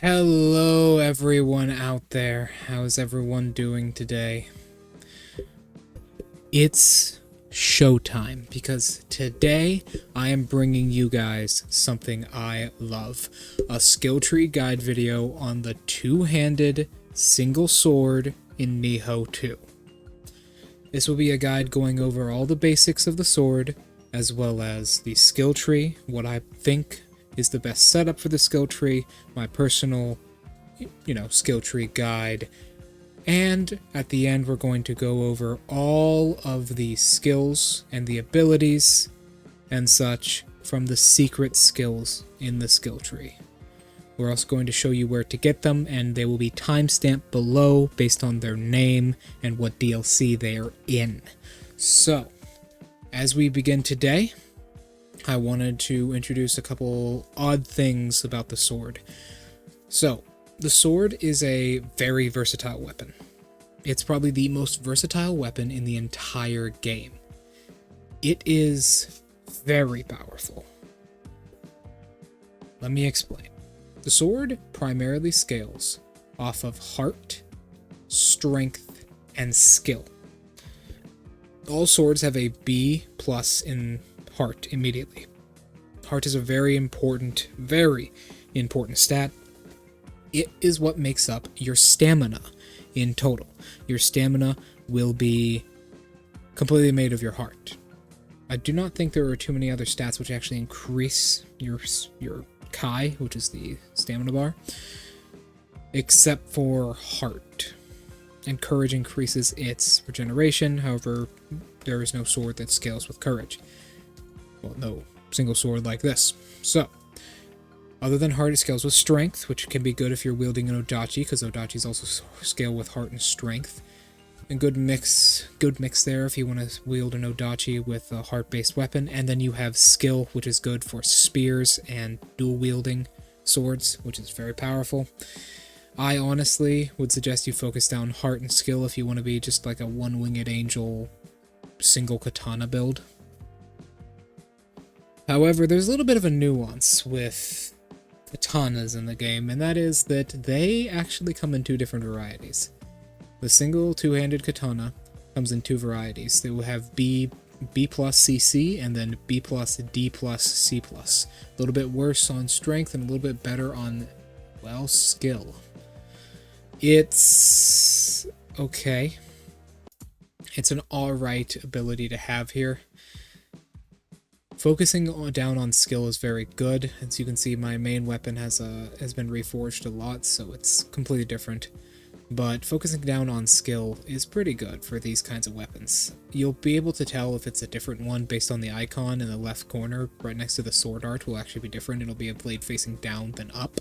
Hello everyone out there. How's everyone doing today? It's showtime because today I am bringing you guys something I love. A skill tree guide video on the two-handed single sword in NIOH 2. This will be a guide going over all the basics of the sword, as well as the skill tree, what I think is the best setup for the skill tree, my personal, skill tree guide, and at the end we're going to go over all of the skills and the abilities and such from the secret skills in the skill tree. We're also going to show you where to get them, and they will be timestamped below based on their name and what DLC they are in. So, as we begin today, I wanted to introduce a couple odd things about the sword. So, the sword is a very versatile weapon. It's probably the most versatile weapon in the entire game. It is very powerful. Let me explain. The sword primarily scales off of heart, strength, and skill. All swords have a B+ in heart immediately. Heart is a very important stat. It is what makes up your stamina in total. Your stamina will be completely made of your heart. I do not think there are too many other stats which actually increase your Kai, which is the stamina bar, except for heart. And courage increases its regeneration, however, there is no sword that scales with courage. Well, no single sword like this. So, other than heart, it scales with strength, which can be good if you're wielding an Odachi, because Odachis also scale with heart and strength. And good mix there if you want to wield an Odachi with a heart-based weapon. And then you have skill, which is good for spears and dual-wielding swords, which is very powerful. I honestly would suggest you focus down heart and skill if you want to be just like a one-winged angel single katana build. However, there's a little bit of a nuance with katanas in the game, and that is that they actually come in two different varieties. The single two-handed katana comes in two varieties. They will have B+ CC and then B+ D+ C+. A little bit worse on strength and a little bit better on, well, skill. It's okay. It's an alright ability to have here. Focusing down on skill is very good. As you can see, my main weapon has been reforged a lot, so it's completely different. But focusing down on skill is pretty good for these kinds of weapons. You'll be able to tell if it's a different one based on the icon in the left corner, right next to the sword art will actually be different. It'll be a blade facing down than up.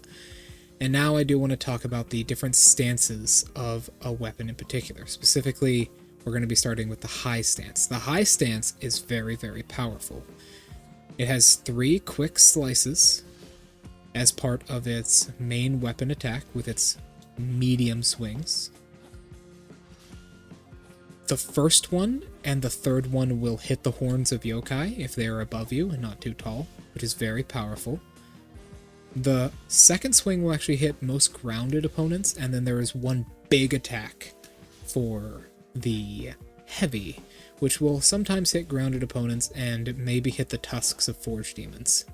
And now I do want to talk about the different stances of a weapon in particular. Specifically, we're going to be starting with the high stance. The high stance is very, very powerful. It has 3 quick slices as part of its main weapon attack with its medium swings. The first one and the third one will hit the horns of yokai if they are above you and not too tall, which is very powerful. The second swing will actually hit most grounded opponents, and then there is one big attack for the heavy, which will sometimes hit grounded opponents and maybe hit the tusks of forge demons.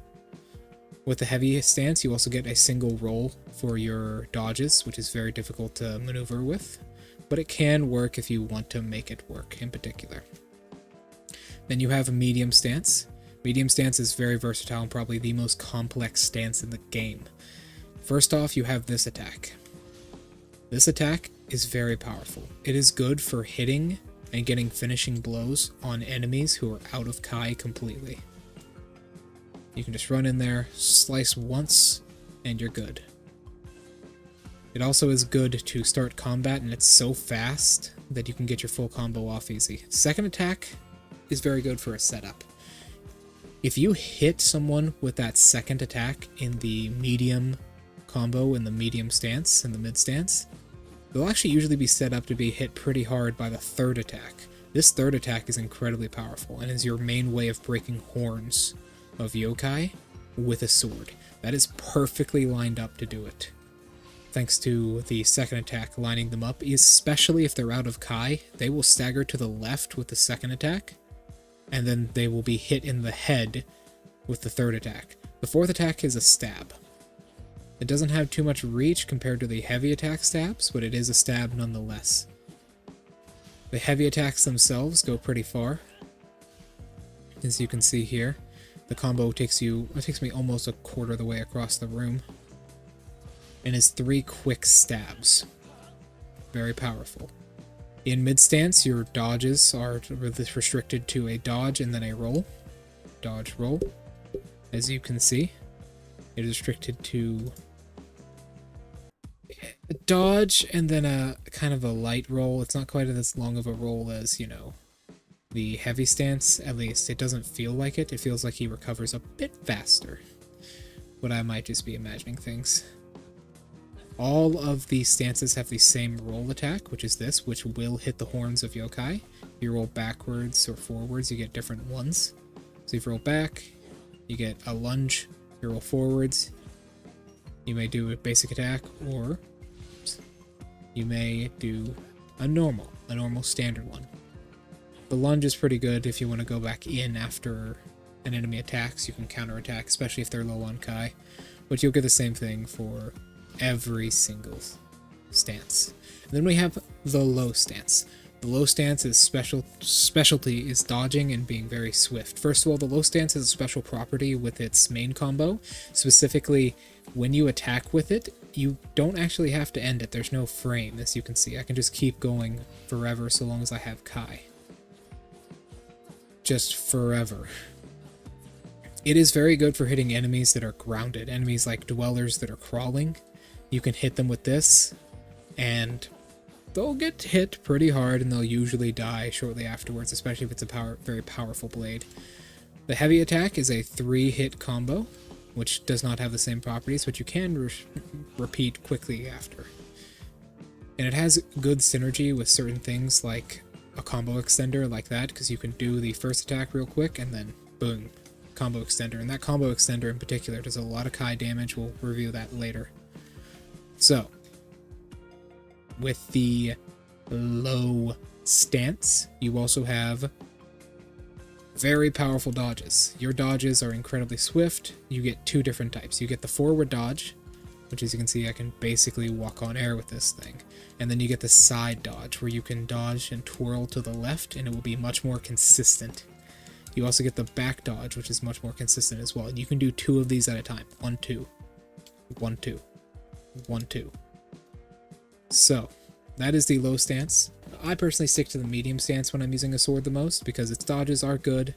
With the heavy stance, you also get a single roll for your dodges, which is very difficult to maneuver with, but it can work if you want to make it work in particular. Then you have a medium stance. Medium stance is very versatile and probably the most complex stance in the game. First off, you have this attack. This attack is very powerful. It is good for hitting and getting finishing blows on enemies who are out of Kai completely. You can just run in there, slice once, and you're good. It also is good to start combat, and it's so fast that you can get your full combo off easy. Second attack is very good for a setup. If you hit someone with that second attack in the medium combo, in the medium stance, in the mid stance, they'll actually usually be set up to be hit pretty hard by the third attack. This third attack is incredibly powerful and is your main way of breaking horns of yokai with a sword. That is perfectly lined up to do it. thanks to the second attack lining them up, especially if they're out of Kai. They will stagger to the left with the second attack, and then they will be hit in the head with the third attack. The fourth attack is a stab. It doesn't have too much reach compared to the heavy attack stabs, but it is a stab nonetheless. The heavy attacks themselves go pretty far. As you can see here, the combo takes me almost a quarter of the way across the room. And is 3 quick stabs. Very powerful. In mid stance, your dodges are restricted to a dodge and then a roll. Dodge, roll. As you can see, it is restricted to a dodge and then a kind of a light roll. It's not quite as long of a roll as, you know, the heavy stance. At least it doesn't feel like it. It feels like he recovers a bit faster. But I might just be imagining things. All of these stances have the same roll attack, which is this, which will hit the horns of yokai. If you roll backwards or forwards, you get different ones. So if you roll back, you get a lunge. If you roll forwards, you may do a basic attack, or you may do a normal standard one. The lunge is pretty good if you want to go back in after an enemy attacks. You can counterattack, especially if they're low on Kai. But you'll get the same thing for every single stance. And then we have the low stance. The low stance is specialty is dodging and being very swift. First of all, the low stance is a special property with its main combo. Specifically, when you attack with it, you don't actually have to end it. There's no frame, as you can see. I can just keep going forever so long as I have Kai. Just forever. It is very good for hitting enemies that are grounded. Enemies like dwellers that are crawling. You can hit them with this, and they'll get hit pretty hard, and they'll usually die shortly afterwards, especially if it's a very powerful blade. The heavy attack is a 3-hit combo, which does not have the same properties, but you can repeat quickly after. And it has good synergy with certain things like a combo extender like that, because you can do the first attack real quick, and then boom, combo extender. And that combo extender in particular does a lot of Kai damage. We'll review that later. So, with the low stance, you also have very powerful dodges. Your dodges are incredibly swift. You get 2 different types. You get the forward dodge, which, as you can see, I can basically walk on air with this thing. And then you get the side dodge, where you can dodge and twirl to the left, and it will be much more consistent. You also get the back dodge, which is much more consistent as well. And you can do 2 of these at a time. 1, 2. 1, 2. 1, 2. So, that is the low stance. I personally stick to the medium stance when I'm using a sword the most, because its dodges are good.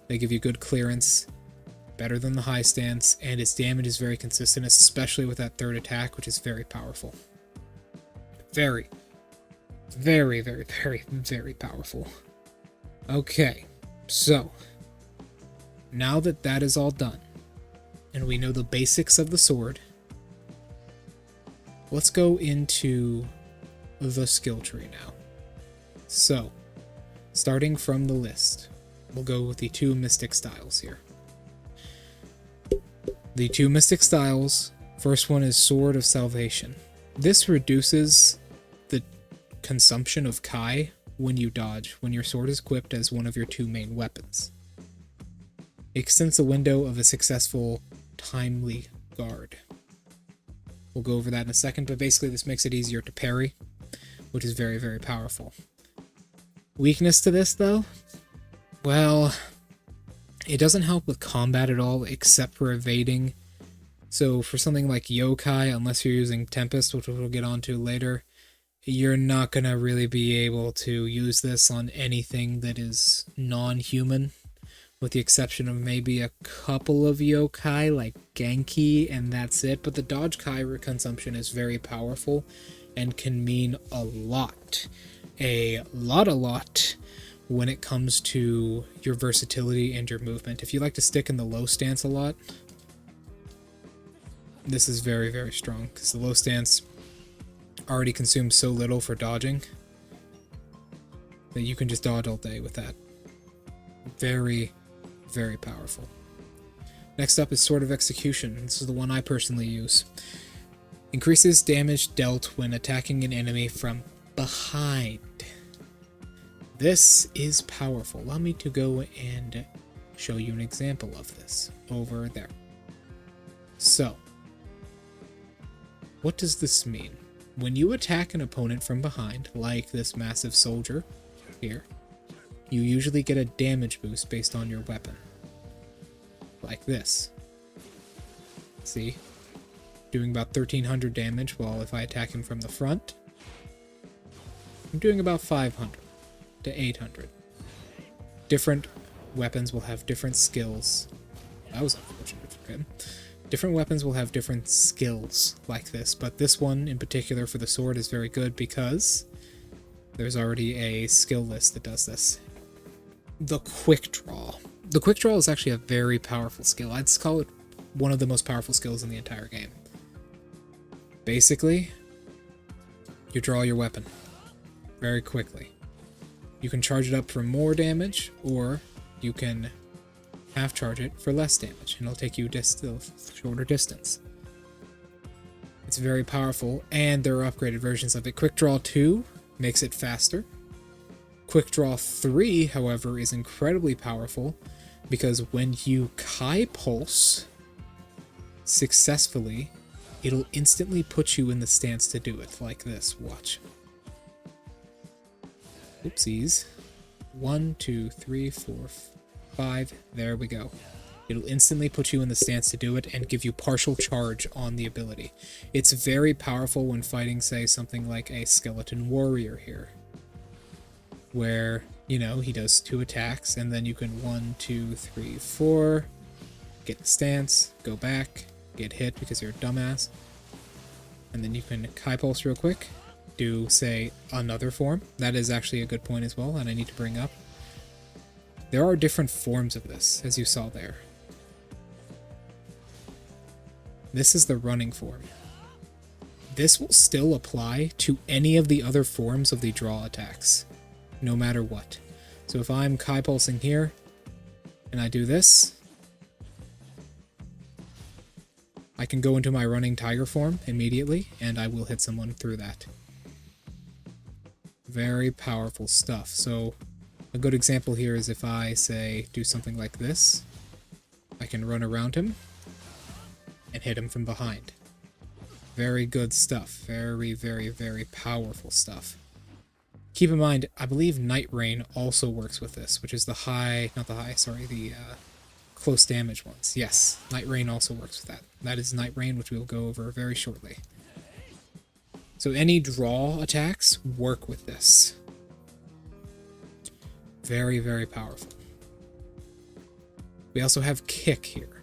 They give you good clearance, better than the high stance, and its damage is very consistent, especially with that third attack, which is very powerful. Very, very, very, very, very powerful. Okay, so, now that that is all done, and we know the basics of the sword, let's go into the skill tree now. So, starting from the list, we'll go with the 2 mystic styles here. The 2 mystic styles, first one is Sword of Salvation. This reduces the consumption of Kai when you dodge, when your sword is equipped as one of your 2 main weapons. It extends the window of a successful timely guard. We'll go over that in a second, but basically this makes it easier to parry, which is very, very powerful. Weakness to this, though? Well, it doesn't help with combat at all, except for evading. So for something like yokai, unless you're using Tempest, which we'll get onto later, you're not going to really be able to use this on anything that is non-human, with the exception of maybe a couple of yokai like Genki, and that's it. But the dodge Kai consumption is very powerful and can mean a lot when it comes to your versatility and your movement. If you like to stick in the low stance a lot, this is very, very strong, because the low stance already consumes so little for dodging that you can just dodge all day with that. Very, very powerful. Next up is Sword of Execution. This is the one I personally use. Increases damage dealt when attacking an enemy from behind. This is powerful. Allow me to go and show you an example of this over there. So, what does this mean? When you attack an opponent from behind, like this massive soldier here, you usually get a damage boost based on your weapon. Like this. See? Doing about 1300 damage, while if I attack him from the front, I'm doing about 500 to 800. Different weapons will have different skills. That was unfortunate for him. Different weapons will have different skills like this, but this one in particular for the sword is very good because there's already a skill list that does this. The quick draw. The quick draw is actually a very powerful skill. I'd call it one of the most powerful skills in the entire game. Basically, you draw your weapon very quickly. You can charge it up for more damage, or you can half charge it for less damage, and it'll take you a shorter distance. It's very powerful, and there are upgraded versions of it. Quick Draw 2 makes it faster. Quick Draw 3, however, is incredibly powerful, because when you Kai Pulse successfully, it'll instantly put you in the stance to do it, like this. Watch. Oopsies. 1, 2, 3, 4, 5. There we go. It'll instantly put you in the stance to do it and give you partial charge on the ability. It's very powerful when fighting, say, something like a skeleton warrior here, where, you know, he does 2 attacks, and then you can 1, 2, 3, 4, get the stance, go back, get hit because you're a dumbass, and then you can Kai Pulse real quick, do, say, another form. That is actually a good point as well, and I need to bring up. There are different forms of this, as you saw there. This is the running form. This will still apply to any of the other forms of the draw attacks, no matter what. So if I'm Kai Pulsing here, and I do this, I can go into my running tiger form immediately, and I will hit someone through that. Very powerful stuff. So a good example here is if I, say, do something like this, I can run around him and hit him from behind. Very good stuff. Very, very, very powerful stuff. Keep in mind, I believe Night Rain also works with this, which is the close damage ones. Yes, Night Rain also works with that. That is Night Rain, which we will go over very shortly. So any draw attacks work with this. Very, very powerful. We also have Kick here.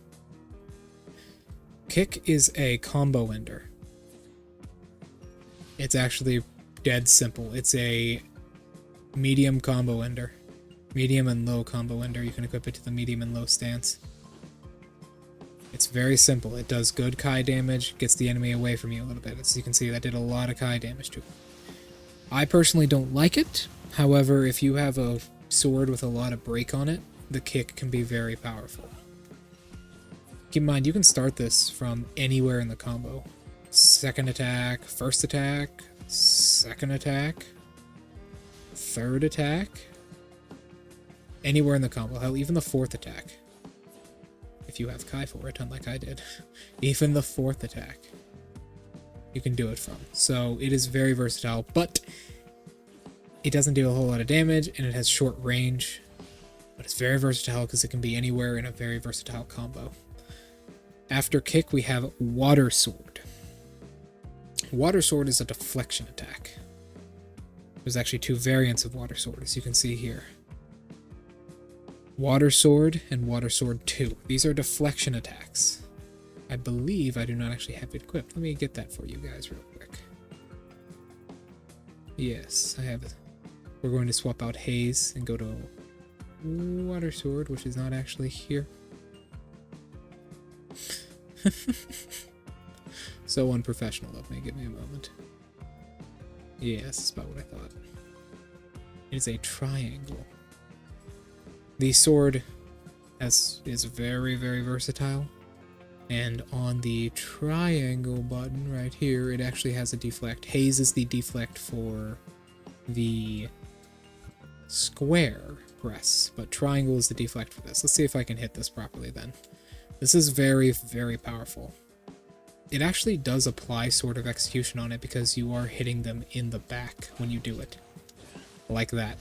Kick is a combo ender. It's actually dead simple. It's a medium combo ender. Medium and low combo ender. You can equip it to the medium and low stance. It's very simple. It does good Kai damage, gets the enemy away from you a little bit. As you can see, that did a lot of Kai damage to him. I personally don't like it. However, if you have a sword with a lot of break on it, the kick can be very powerful. Keep in mind, you can start this from anywhere in the combo. Second attack, first attack, second attack, third attack, anywhere in the combo. Hell, even the fourth attack. If you have Kai for it, unlike I did. Even the fourth attack, you can do it from. So it is very versatile, but it doesn't do a whole lot of damage, and it has short range. But it's very versatile because it can be anywhere in a very versatile combo. After Kick, we have Water Sword. Water Sword is a deflection attack. There's actually 2 variants of Water Sword, as you can see here. Water Sword and Water Sword 2. These are deflection attacks. I believe I do not actually have it equipped. Let me get that for you guys real quick. Yes, I have it. We're going to swap out Haze and go to Water Sword, which is not actually here. So unprofessional of me. Give me a moment. Yes, that's about what I thought. It is a triangle. The sword is very, very versatile. And on the triangle button right here, it actually has a deflect. Haze is the deflect for the square press, but triangle is the deflect for this. Let's see if I can hit this properly then. This is very, very powerful. It actually does apply Sword of Execution on it because you are hitting them in the back when you do it. Like that.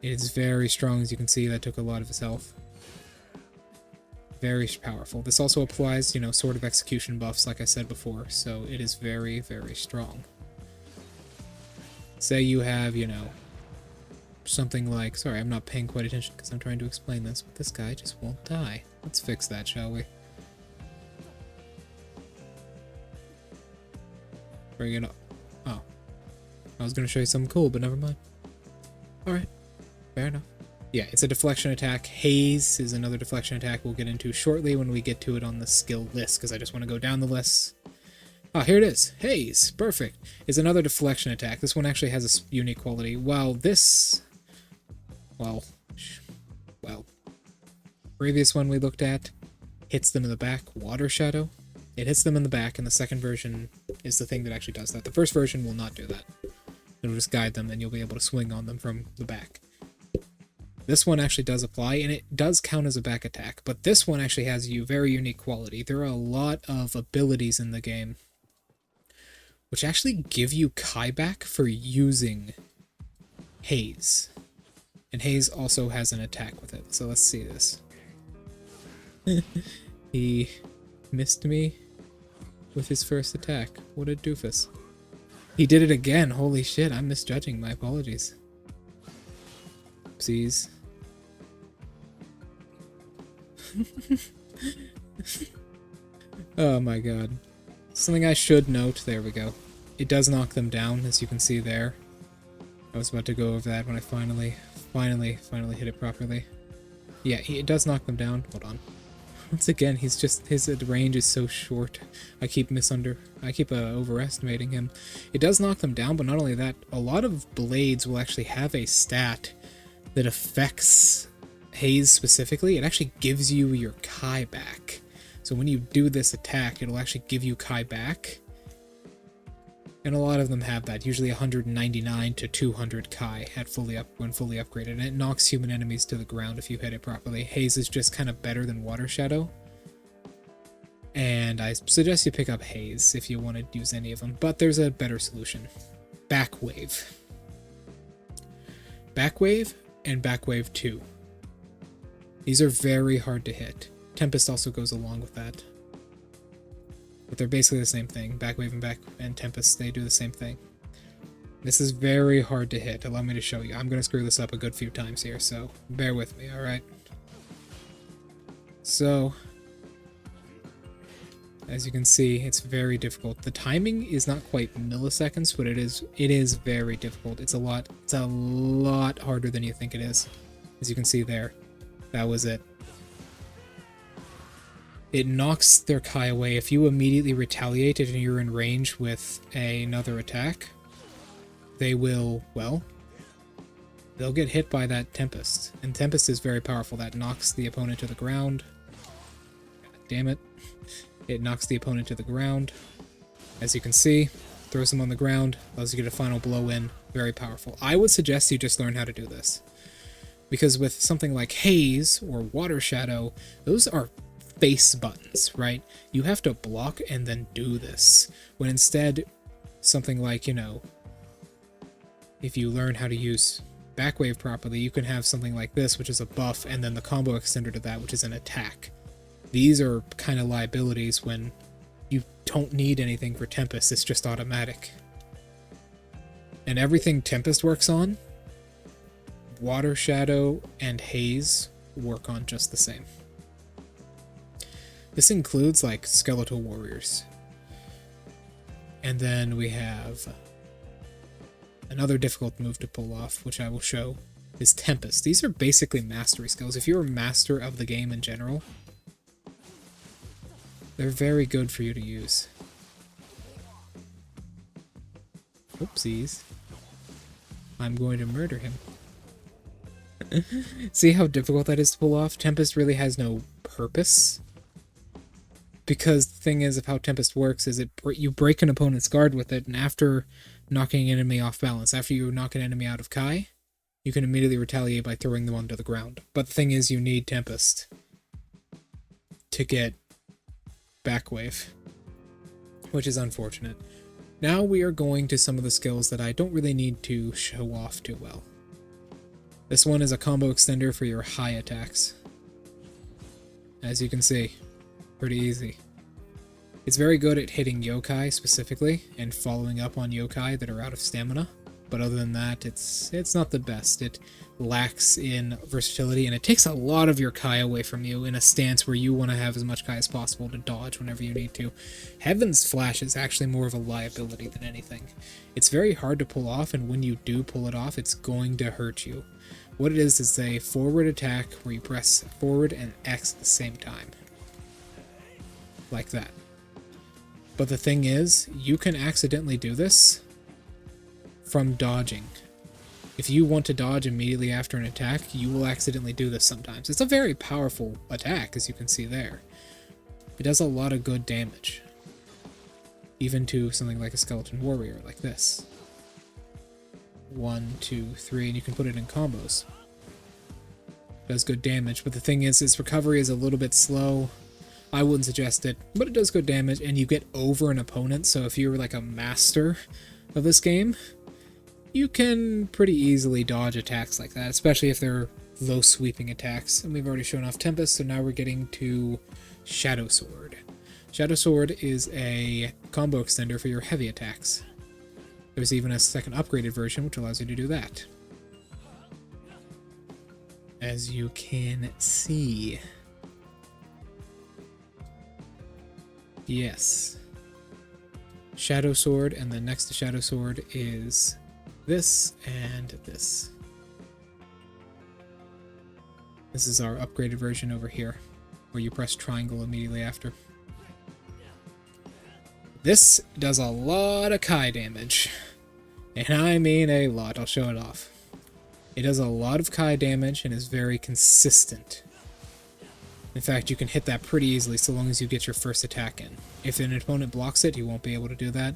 It is very strong, as you can see. That took a lot of his health. Very powerful. This also applies, you know, Sword of Execution buffs, like I said before, so it is very, very strong. Say you have, you know, something like... Sorry, I'm not paying quite attention because I'm trying to explain this, but this guy just won't die. Let's fix that, shall we? Bring it up. Oh. I was going to show you something cool, but never mind. Alright. Fair enough. Yeah, it's a deflection attack. Haze is another deflection attack we'll get into shortly when we get to it on the skill list, because I just want to go down the list. Ah, here it is. Haze. Perfect. Is another deflection attack. This one actually has a unique quality. While this... Well... Previous one we looked at hits them in the back. Water Shadow. It hits them in the back, and the second version is the thing that actually does that. The first version will not do that. It'll just guide them, and you'll be able to swing on them from the back. This one actually does apply, and it does count as a back attack, but this one actually has a very unique quality. There are a lot of abilities in the game which actually give you Kai back for using Haze. And Haze also has an attack with it, so let's see this. He missed me with his first attack. What a doofus. He did it again. Holy shit, I'm misjudging. My apologies. Oopsies. Oh my god. Something I should note, there we go. It does knock them down, as you can see there. I was about to go over that when I finally hit it properly. Yeah, it does knock them down. Hold on. Once again, his range is so short. I keep overestimating him. It does knock them down, but not only that, a lot of blades will actually have a stat that affects Haze specifically. It actually gives you your Kai back. So when you do this attack, it'll actually give you Kai back. And a lot of them have that, usually 199 to 200 Kai when fully upgraded, and it knocks human enemies to the ground if you hit it properly. Haze is just kind of better than Water Shadow, and I suggest you pick up Haze if you want to use any of them, but there's a better solution. Backwave. Backwave and Backwave 2. These are very hard to hit. Tempest also goes along with that. But they're basically the same thing. Backwave and Tempest, they do the same thing. This is very hard to hit. Allow me to show you. I'm going to screw this up a good few times here, so bear with me, alright? So, as you can see, it's very difficult. The timing is not quite milliseconds, but it is very difficult. It's a lot harder than you think it is. As you can see there. That was it. It knocks their Kai away. If you immediately retaliate and you're in range with another attack, they will, well, they'll get hit by that Tempest. And Tempest is very powerful. That knocks the opponent to the ground. God damn it. It knocks the opponent to the ground. As you can see, throws them on the ground, allows you to get a final blow in. Very powerful. I would suggest you just learn how to do this. Because with something like Haze or Water Shadow, those are face buttons, right? You have to block and then do this. When instead, something like, you know, if you learn how to use Backwave properly, you can have something like this, which is a buff, and then the combo extender to that, which is an attack. These are kind of liabilities when you don't need anything for Tempest, it's just automatic. And everything Tempest works on, Water Shadow and Haze work on just the same. This includes, like, Skeletal Warriors. And then we have another difficult move to pull off, which I will show, is Tempest. These are basically mastery skills. If you're a master of the game in general, they're very good for you to use. Oopsies. I'm going to murder him. See how difficult that is to pull off? Tempest really has no purpose. because the thing is of how Tempest works is you break an opponent's guard with it, and after knocking an enemy off balance, after you knock an enemy out of Kai, you can immediately retaliate by throwing them onto the ground. But the thing is, you need Tempest to get backwave, which is unfortunate. Now we are going to some of the skills that I don't really need to show off too well. This one is a combo extender for your high attacks. As you can see, pretty easy. It's very good at hitting yokai specifically, and following up on yokai that are out of stamina. But other than that, it's not the best. It lacks in versatility, and it takes a lot of your Kai away from you in a stance where you want to have as much Kai as possible to dodge whenever you need to. Heaven's Flash is actually more of a liability than anything. It's very hard to pull off, and when you do pull it off, it's going to hurt you. What it is a forward attack where you press forward and X at the same time. Like that. But the thing is, you can accidentally do this from dodging. If you want to dodge immediately after an attack, you will accidentally do this sometimes. It's a very powerful attack, as you can see there. It does a lot of good damage. Even to something like a skeleton warrior, like this. 1, 2, 3, and you can put it in combos. Does good damage, but the thing is, its recovery is a little bit slow. I wouldn't suggest it, but it does good damage, and you get over an opponent, so if you're like a master of this game, you can pretty easily dodge attacks like that, especially if they're low sweeping attacks. And we've already shown off Tempest, so now we're getting to Shadow Sword. Shadow Sword is a combo extender for your heavy attacks. There's even a second upgraded version which allows you to do that. As you can see. Yes. Shadow Sword, and then next to Shadow Sword is this and this. This is our upgraded version over here, where you press triangle immediately after. This does a lot of Kai damage. And I mean a lot. I'll show it off. It does a lot of Kai damage and is very consistent. In fact, you can hit that pretty easily so long as you get your first attack in. If an opponent blocks it, he won't be able to do that.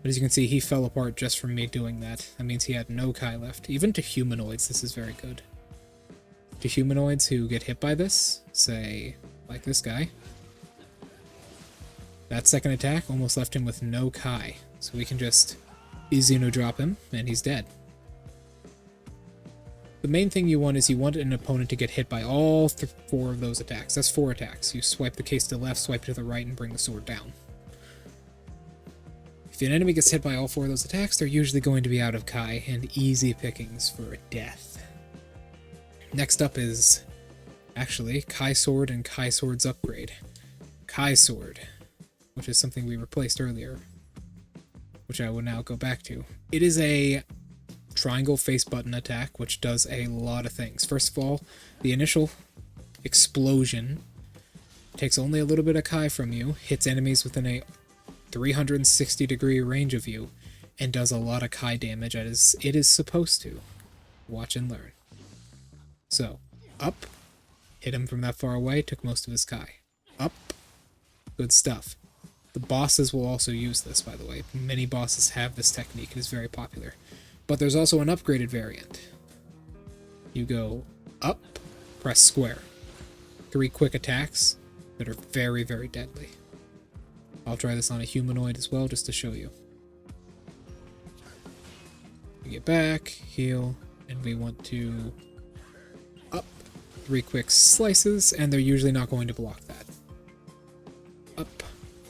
But as you can see, he fell apart just from me doing that. That means he had no Kai left. Even to humanoids, this is very good. To humanoids who get hit by this, say, like this guy, that second attack almost left him with no Kai. So we can just Izuna drop him, and he's dead. The main thing you want is you want an opponent to get hit by all 4 of those attacks. That's 4 attacks. You swipe the case to the left, swipe to the right, and bring the sword down. If an enemy gets hit by all 4 of those attacks, they're usually going to be out of Kai, and easy pickings for death. Next up is, actually, Kai Sword and Kai Sword's upgrade. Kai Sword, which is something we replaced earlier, which I will now go back to. It is a triangle face button attack, which does a lot of things. First of all, the initial explosion takes only a little bit of Kai from you, hits enemies within a 360 degree range of you, and does a lot of Kai damage as it is supposed to. Watch and learn. So, up, hit him from that far away, took most of his Kai. Up, good stuff. The bosses will also use this, by the way. Many bosses have this technique, it is very popular. But there's also an upgraded variant. You go up, press square. 3 quick attacks that are very, very deadly. I'll try this on a humanoid as well, just to show you. We get back, heal, and we want to up. 3 quick slices, and they're usually not going to block that. Up.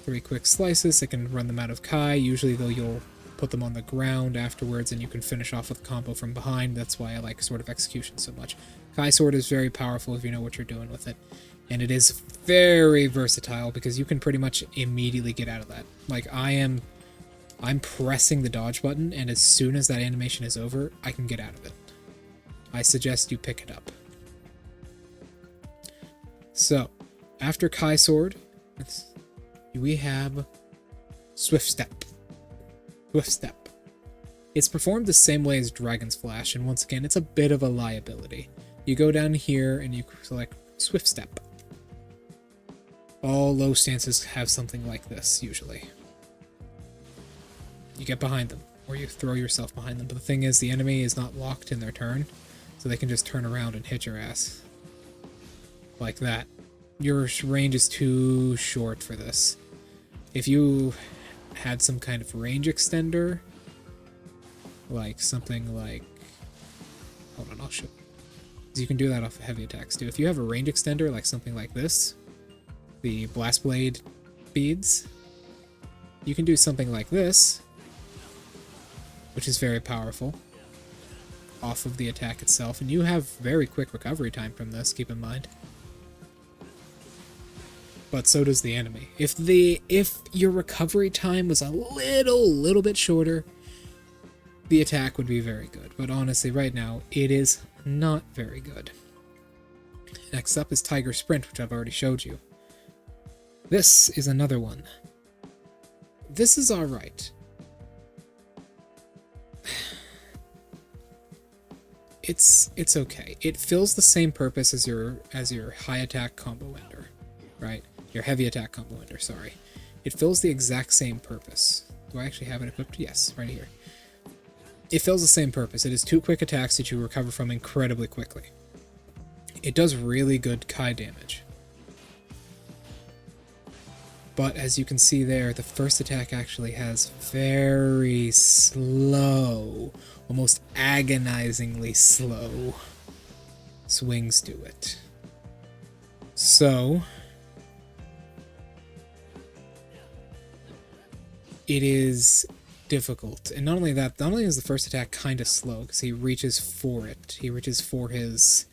3 quick slices, it can run them out of Kai. Usually though you'll put them on the ground afterwards and you can finish off with a combo from behind. That's why I like Sword of Execution so much. Kai Sword is very powerful if you know what you're doing with it. And it is very versatile because you can pretty much immediately get out of that. Like I'm pressing the dodge button, and as soon as that animation is over, I can get out of it. I suggest you pick it up. So, after Kai Sword, we have Swift Step. Swift Step. It's performed the same way as Dragon's Flash, and once again, it's a bit of a liability. You go down here and you select Swift Step. All low stances have something like this, usually. You get behind them, or you throw yourself behind them. But the thing is, the enemy is not locked in their turn, so they can just turn around and hit your ass. Like that. Your range is too short for this. If you had some kind of range extender, like something like... Hold on, I'll show you. You can do that off of heavy attacks too. If you have a range extender, like something like this, the Blast Blade beads, you can do something like this, which is very powerful, off of the attack itself, and you have very quick recovery time from this, keep in mind. But so does the enemy. If your recovery time was a little bit shorter, the attack would be very good. But honestly, right now, it is not very good. Next up is Tiger Sprint, which I've already showed you. This is another one. This is alright. It's okay. It fills the same purpose as your high attack combo ender, right? Your heavy attack combo ender, sorry. It fills the exact same purpose. Do I actually have it equipped? Yes, right here. It fills the same purpose. It is 2 quick attacks that you recover from incredibly quickly. It does really good Kai damage. But as you can see there, the first attack actually has very slow, almost agonizingly slow swings to it. So it is difficult. And not only that, not only is the first attack kind of slow, because he reaches for it. He reaches for his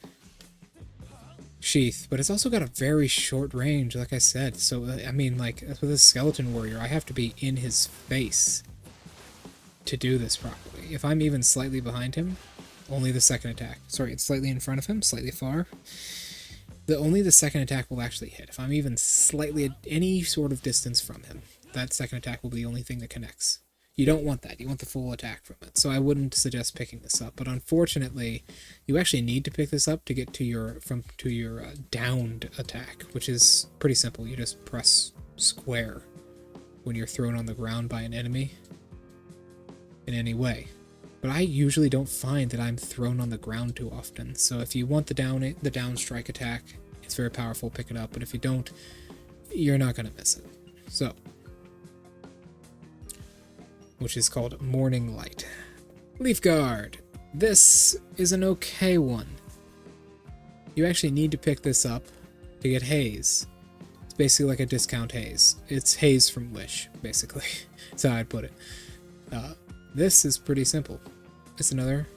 sheath, but it's also got a very short range, like I said. So, I mean, like, with a skeleton warrior, I have to be in his face to do this properly. If I'm even slightly behind him, only the second attack. Sorry, it's slightly in front of him, slightly far. Only the second attack will actually hit. If I'm even slightly at any sort of distance from him, that second attack will be the only thing that connects. You don't want that. You want the full attack from it. So I wouldn't suggest picking this up. But unfortunately, you actually need to pick this up to get to your downed attack, which is pretty simple. You just press square when you're thrown on the ground by an enemy in any way. But I usually don't find that I'm thrown on the ground too often. So if you want the down strike attack, it's very powerful. Pick it up. But if you don't, you're not going to miss it. So, which is called Morning Light. Leaf Guard. This is an okay one. You actually need to pick this up to get Haze. It's basically like a discount Haze. It's Haze from Wish, basically. That's how I'd put it. This is pretty simple. It's another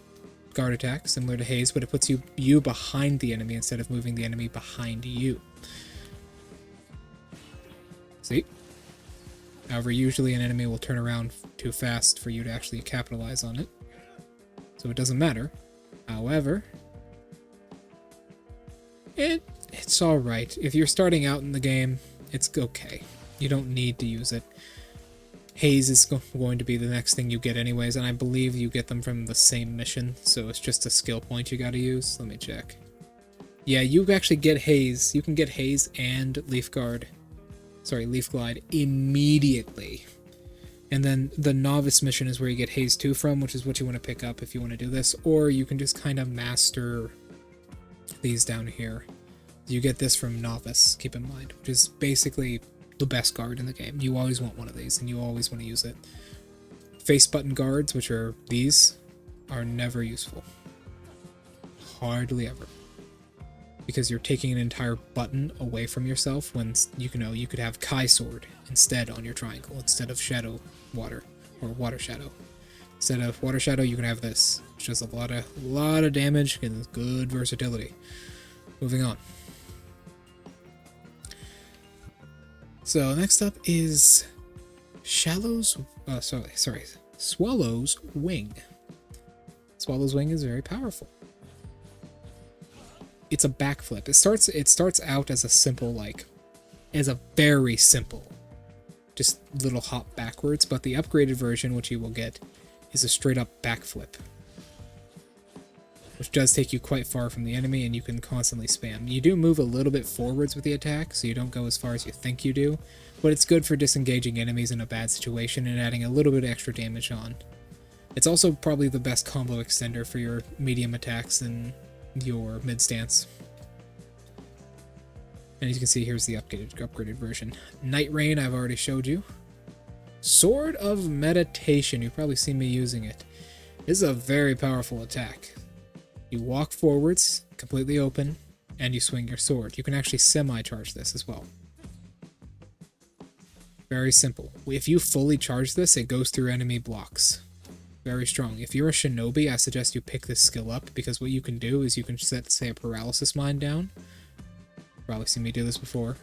guard attack, similar to Haze, but it puts you behind the enemy instead of moving the enemy behind you. See? However, usually an enemy will turn around too fast for you to actually capitalize on it. So it doesn't matter. However, it's alright. If you're starting out in the game, it's okay. You don't need to use it. Haze is going to be the next thing you get anyways, and I believe you get them from the same mission, so it's just a skill point you gotta use. Let me check. Yeah, you actually get Haze. You can get Haze and Leaf Glide immediately. And then the Novice mission is where you get Haze 2 from, which is what you want to pick up if you want to do this, or you can just kind of master these down here. You get this from Novice, keep in mind, which is basically the best guard in the game. You always want one of these, and you always want to use it. Face button guards, which are these, are never useful. Hardly ever. Because you're taking an entire button away from yourself when you could have Kai Sword instead on your triangle, instead of Shadow Water, or Water Shadow. Instead of Water Shadow, you can have this, which does a lot of damage and good versatility. Moving on. So next up is Swallow's Wing. Swallow's Wing is very powerful. It's a backflip. It starts out as a very simple, just little hop backwards, but the upgraded version, which you will get, is a straight up backflip, which does take you quite far from the enemy, and you can constantly spam. You do move a little bit forwards with the attack, so you don't go as far as you think you do, but it's good for disengaging enemies in a bad situation and adding a little bit of extra damage on. It's also probably the best combo extender for your medium attacks and your mid stance. And as you can see, here's the upgraded version. Night Rain, I've already showed you. Sword of Meditation, you've probably seen me using it. This is a very powerful attack. You walk forwards, completely open, and you swing your sword. You can actually semi-charge this as well. Very simple. If you fully charge this, it goes through enemy blocks. Very strong. If you're a shinobi, I suggest you pick this skill up, because what you can do is you can set, say, a paralysis mine down. Probably seen me do this before.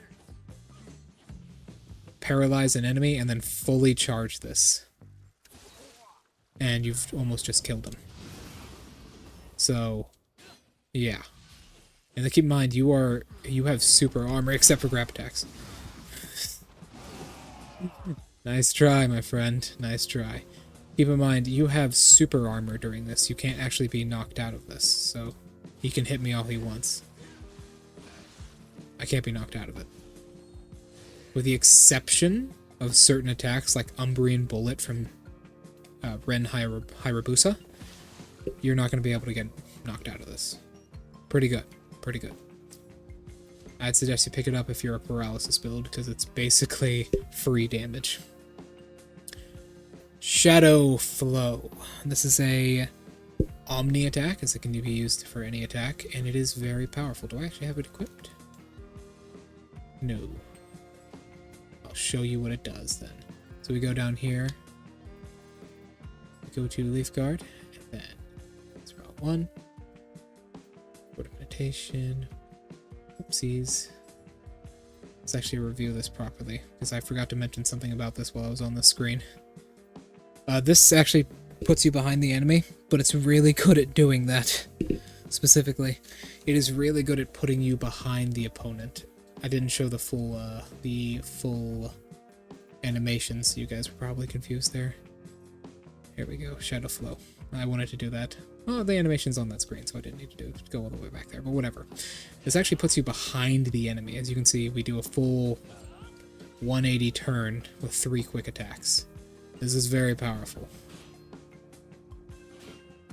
Paralyze an enemy and then fully charge this. And you've almost just killed him. So, yeah. And then keep in mind, you have super armor, except for grab attacks. Nice try, my friend. Nice try. Keep in mind, you have super armor during this. You can't actually be knocked out of this, so he can hit me all he wants. I can't be knocked out of it. With the exception of certain attacks like Umbrian Bullet from Ren Hayabusa, you're not going to be able to get knocked out of this. Pretty good. Pretty good. I'd suggest you pick it up if you're a paralysis build, because it's basically free damage. Shadow Flow. This is a Omni attack, as it can be used for any attack, and it is very powerful. Do I actually have it equipped? No. I'll show you what it does then. So we go down here, we go to Leaf Guard, and then it's route 1. Go to Meditation. Oopsies. Let's actually review this properly, because I forgot to mention something about this while I was on the screen. This actually puts you behind the enemy, but it's really good at doing that. Specifically, it is really good at putting you behind the opponent. I didn't show the full animations, so you guys were probably confused there. Here we go, Shadow Flow. I wanted to do that. Oh, the animation's on that screen, so I didn't need to go all the way back there, but whatever. This actually puts you behind the enemy. As you can see, we do a full 180 turn with 3 quick attacks. This is very powerful.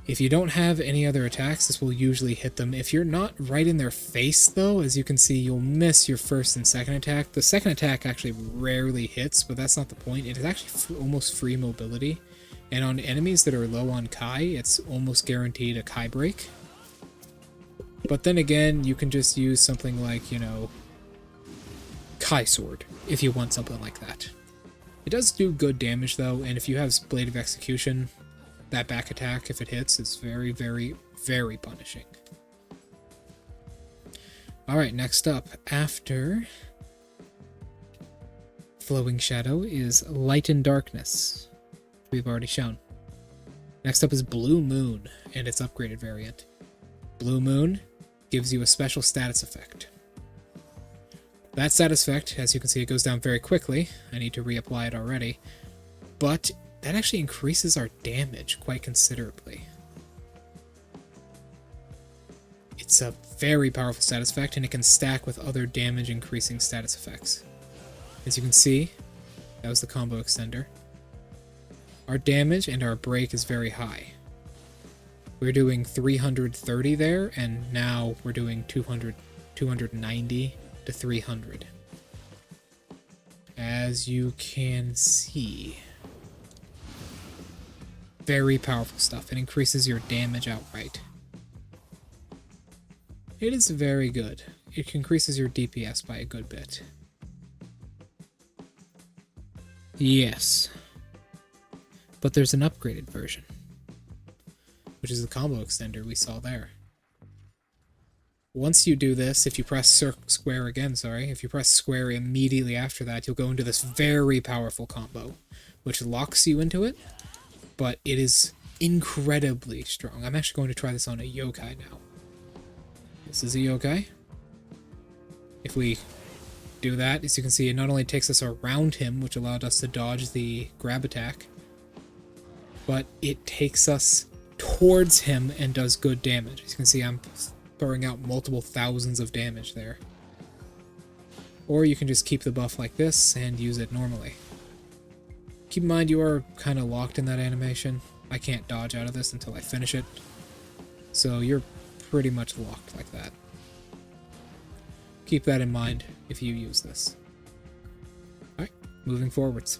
If you don't have any other attacks, this will usually hit them. If you're not right in their face, though, as you can see, you'll miss your first and second attack. The second attack actually rarely hits, but that's not the point. It is actually almost free mobility. And on enemies that are low on Kai, it's almost guaranteed a Kai break. But then again, you can just use something like, you know, Kai Sword, if you want something like that. It does do good damage, though, and if you have Blade of Execution, that back attack, if it hits, is very, very, very punishing. Alright, next up, after Flowing Shadow, is Light and Darkness. We've already shown. Next up is Blue Moon, and its upgraded variant. Blue Moon gives you a special status effect. That status effect, as you can see, it goes down very quickly. I need to reapply it already. But that actually increases our damage quite considerably. It's a very powerful status effect, and it can stack with other damage increasing status effects. As you can see, that was the combo extender. Our damage and our break is very high. We're doing 330 there, and now we're doing 290 to 300. As you can see. Very powerful stuff. It increases your damage outright. It is very good. It increases your DPS by a good bit. Yes. But there's an upgraded version, which is the combo extender we saw there. Once you do this, if you press square again, if you press square immediately after that, you'll go into this very powerful combo, which locks you into it, but it is incredibly strong. I'm actually going to try this on a yokai now. This is a yokai. If we do that, as you can see, it not only takes us around him, which allowed us to dodge the grab attack, but it takes us towards him and does good damage. As you can see, I'm throwing out multiple thousands of damage there. Or you can just keep the buff like this and use it normally. Keep in mind you are kind of locked in that animation. I can't dodge out of this until I finish it. So you're pretty much locked like that. Keep that in mind if you use this. Alright, moving forwards.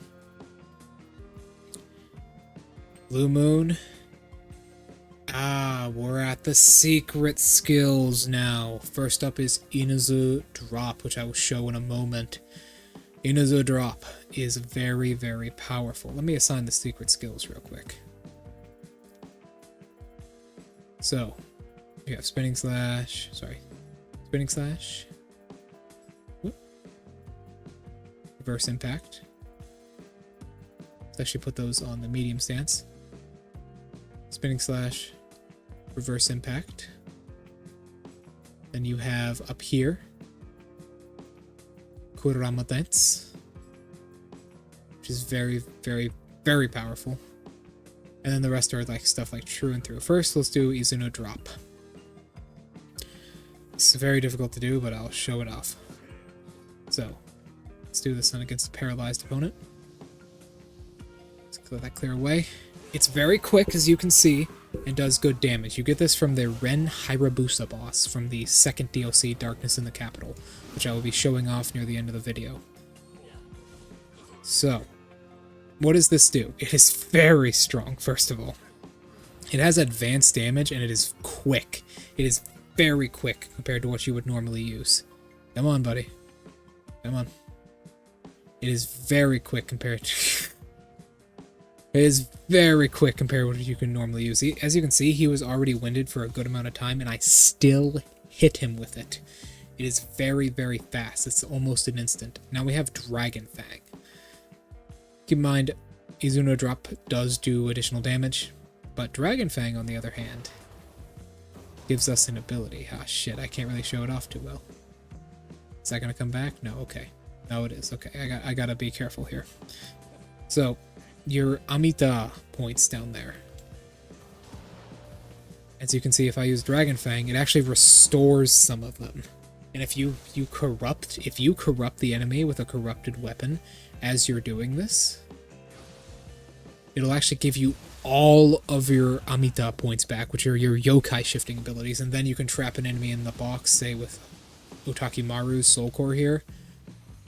Blue Moon. Ah, we're at the secret skills now. First up is Inuzu Drop, which I will show in a moment. Inuzu Drop is very, very powerful. Let me assign the secret skills real quick. So, you have Spinning Slash, Whoop. Reverse Impact. Let's actually put those on the medium stance. Spinning Slash, Reverse Impact. Then you have up here, Kurama Dance, which is very, very, very powerful. And then the rest are like stuff like True and Through. First, let's do Izuna Drop. It's very difficult to do, but I'll show it off. So, let's do this one against a paralyzed opponent. Let's let that clear away. It's very quick, as you can see, and does good damage. You get this from the Ren Hayabusa boss from the second DLC, Darkness in the Capital, which I will be showing off near the end of the video. So, what does this do? It is very strong, first of all. It has advanced damage, and it is quick. It is very quick compared to what you would normally use. Come on, buddy. Come on. It is very quick compared to... It is very quick compared to what you can normally use. As you can see, he was already winded for a good amount of time, and I still hit him with it. It is very, very fast. It's almost an instant. Now we have Dragonfang. Keep in mind, Izuna Drop does do additional damage, but Dragonfang, on the other hand, gives us an ability. Ah, shit, I can't really show it off too well. Is that going to come back? No, okay. No, it is. Okay, I gotta be careful here. So, your Amita points down there. As you can see, if I use Dragonfang, it actually restores some of them. And if you corrupt the enemy with a corrupted weapon as you're doing this, it'll actually give you all of your Amita points back, which are your yokai shifting abilities, and then you can trap an enemy in the box, say with Otakimaru's Soul Core here.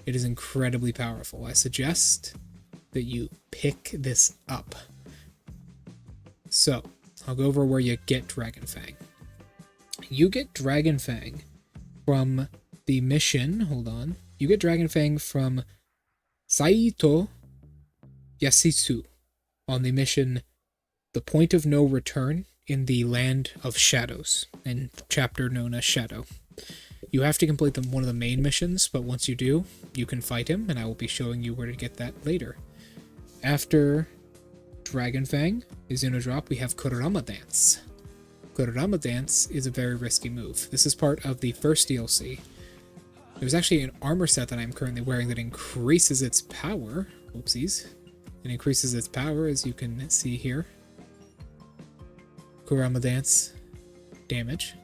It is incredibly powerful. I suggest that you pick this up. So, I'll go over where you get Dragonfang. You get Dragonfang from the mission, hold on. You get Dragonfang from Saito Yasitsu on the mission The Point of No Return in the Land of Shadows, in chapter known as Shadow. You have to complete one of the main missions, but once you do, you can fight him, and I will be showing you where to get that later. After Dragonfang, Izuna Drop, we have Kurama Dance. Kurama Dance is a very risky move. This is part of the first DLC. There's actually an armor set that I'm currently wearing that increases its power. Whoopsies. It increases its power, as you can see here. Kurama Dance damage.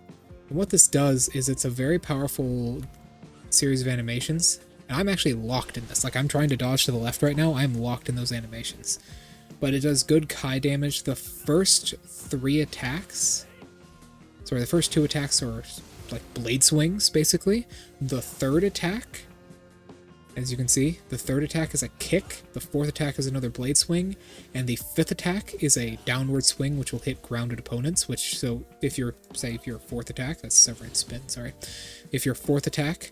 And what this does is it's a very powerful series of animations. And I'm actually locked in this. Like, I'm trying to dodge to the left right now. I'm locked in those animations. But it does good Kai damage. The first three attacks... Sorry, the first two attacks are like blade swings, basically. The third attack, as you can see, the third attack is a kick. The fourth attack is another blade swing. And the fifth attack is a downward swing, which will hit grounded opponents. Which, so, if your fourth attack, that's Severance Spin, sorry. If your fourth attack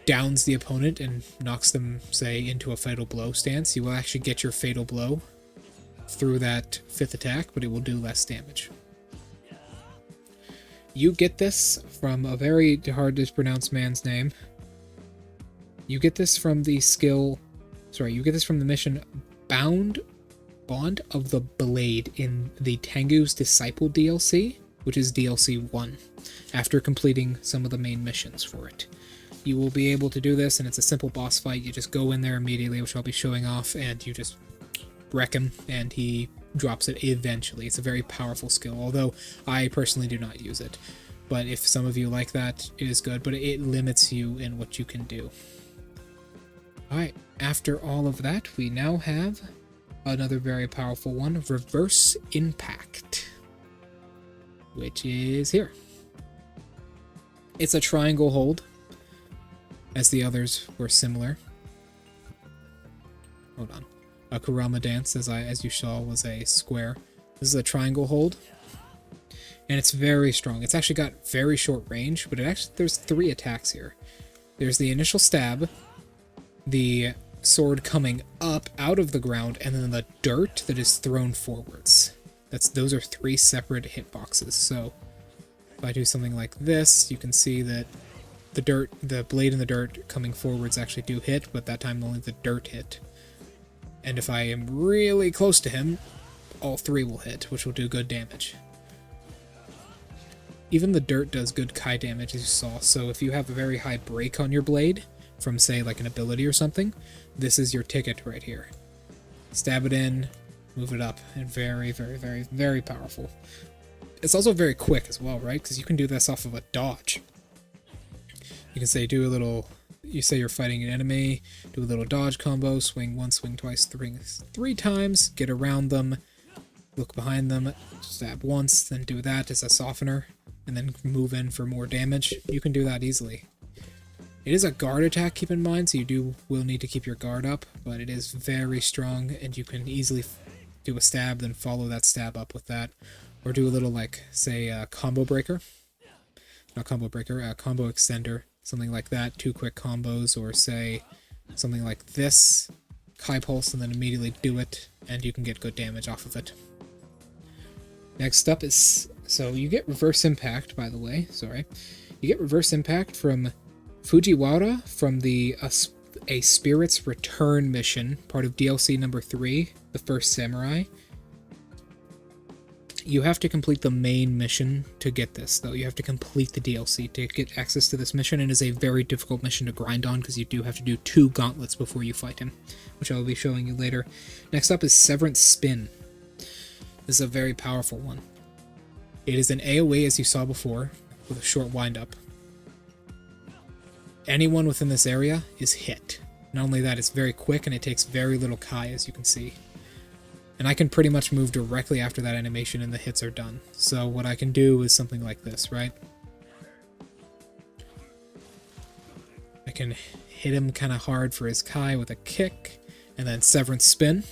downs the opponent and knocks them, say, into a fatal blow stance, you will actually get your fatal blow through that fifth attack, but it will do less damage. You get this from a very hard to pronounce man's name. You get this from the mission Bond of the Blade in the Tengu's Disciple DLC, which is DLC 1, after completing some of the main missions for it. You will be able to do this, and it's a simple boss fight. You just go in there immediately, which I'll be showing off, and you just wreck him, and he drops it eventually. It's a very powerful skill, although I personally do not use it. But if some of you like that, it is good, but it limits you in what you can do. Alright, after all of that, we now have another very powerful one, Reverse Impact, which is here. It's a triangle hold, as the others were similar. Hold on. A kurama dance, as you saw, was a square. This is a triangle hold, and it's very strong. It's actually got very short range, but there's 3 attacks here. There's the initial stab, the sword coming up out of the ground, and then the dirt that is thrown forwards. Those are 3 separate hitboxes. So if I do something like this, you can see that the blade and the dirt coming forwards actually do hit, but that time only the dirt hit. And if I am really close to him, all 3 will hit, which will do good damage. Even the dirt does good Kai damage, as you saw, so if you have a very high break on your blade, from say like an ability or something, this is your ticket right here. Stab it in, move it up, and very, very, very, very powerful. It's also very quick as well, right? Because you can do this off of a dodge. You can say you say you're fighting an enemy, do a little dodge combo, swing once, swing twice, three times, get around them, look behind them, stab once, then do that as a softener, and then move in for more damage. You can do that easily. It is a guard attack, keep in mind, so you will need to keep your guard up, but it is very strong, and you can easily do a stab, then follow that stab up with that, or do a little, like, say, combo breaker. Not combo breaker, combo extender, something like that, 2 quick combos, or say, something like this, Kai Pulse, and then immediately do it, and you can get good damage off of it. Next up is, so you get Reverse Impact, by the way, sorry. You get Reverse Impact from Fujiwara from the A Spirit's Return mission, part of DLC number 3, The First Samurai. You have to complete the main mission to get this, though. You have to complete the DLC to get access to this mission, and it is a very difficult mission to grind on, because you do have to do 2 gauntlets before you fight him, which I will be showing you later. Next up is Severance Spin. This is a very powerful one. It is an AoE, as you saw before, with a short wind-up. Anyone within this area is hit. Not only that, it's very quick and it takes very little Kai, as you can see. And I can pretty much move directly after that animation and the hits are done. So what I can do is something like this, right? I can hit him kind of hard for his Kai with a kick, and then Severance Spin.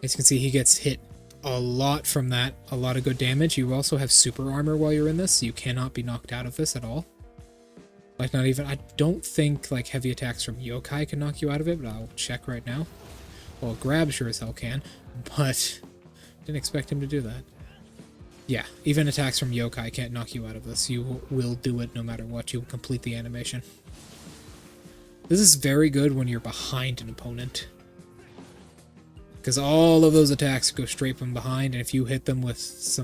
As you can see, he gets hit a lot from that, a lot of good damage. You also have super armor while you're in this, so you cannot be knocked out of this at all. Like, not even, I don't think, like, heavy attacks from yokai can knock you out of it, but I'll check right now. Well, grab sure as hell can, but didn't expect him to do that. Yeah, even attacks from yokai can't knock you out of this. You will do it no matter what. You will complete the animation. This is very good when you're behind an opponent, because all of those attacks go straight from behind, and if you hit them with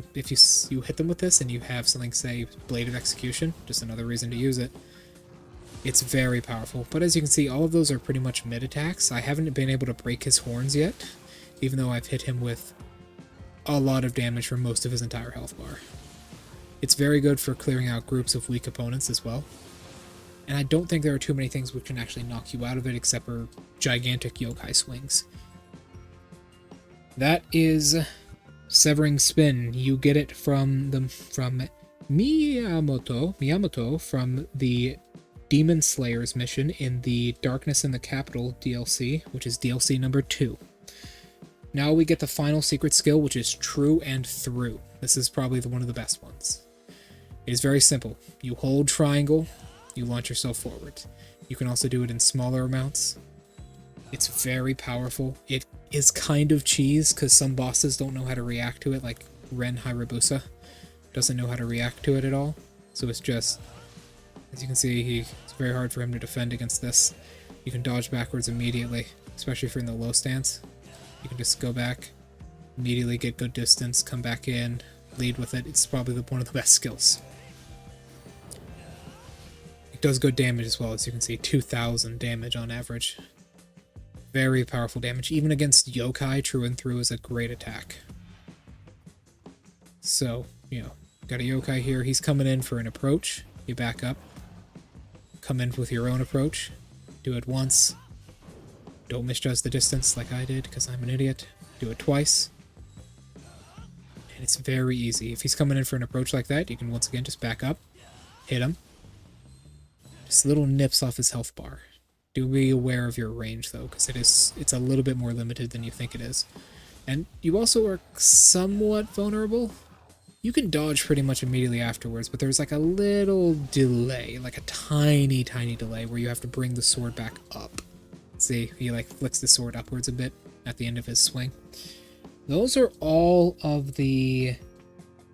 you hit them with this, and you have something, say, Blade of Execution, just another reason to use it. It's very powerful, but as you can see, all of those are pretty much mid attacks. I haven't been able to break his horns yet, even though I've hit him with a lot of damage for most of his entire health bar. It's very good for clearing out groups of weak opponents as well. And I don't think there are too many things which can actually knock you out of it, except for gigantic yokai swings. That is Severing Spin. You get it from Miyamoto from the Demon Slayer's mission in the Darkness in the Capital DLC, which is DLC number 2. Now we get the final secret skill, which is True and Through. This is probably one of the best ones. It is very simple. You hold triangle, you launch yourself forward. You can also do it in smaller amounts. It's very powerful. It is kind of cheese, because some bosses don't know how to react to it, like Ren Hayabusa doesn't know how to react to it at all. So it's just, as you can see, it's very hard for him to defend against this. You can dodge backwards immediately, especially if you're in the low stance. You can just go back, immediately get good distance, come back in, lead with it. It's probably one of the best skills. It does good damage as well, as you can see, 2,000 damage on average. Very powerful damage. Even against yokai, true and through is a great attack. So, you know, got a yokai here. He's coming in for an approach. You back up. Come in with your own approach. Do it once. Don't misjudge the distance like I did, because I'm an idiot. Do it twice. And it's very easy. If he's coming in for an approach like that, you can once again just back up. Hit him. Just little nips off his health bar. Do be aware of your range, though, because it's a little bit more limited than you think it is. And you also are somewhat vulnerable. You can dodge pretty much immediately afterwards, but there's like a little delay, like a tiny, tiny delay where you have to bring the sword back up. See, he like flicks the sword upwards a bit at the end of his swing. Those are all of the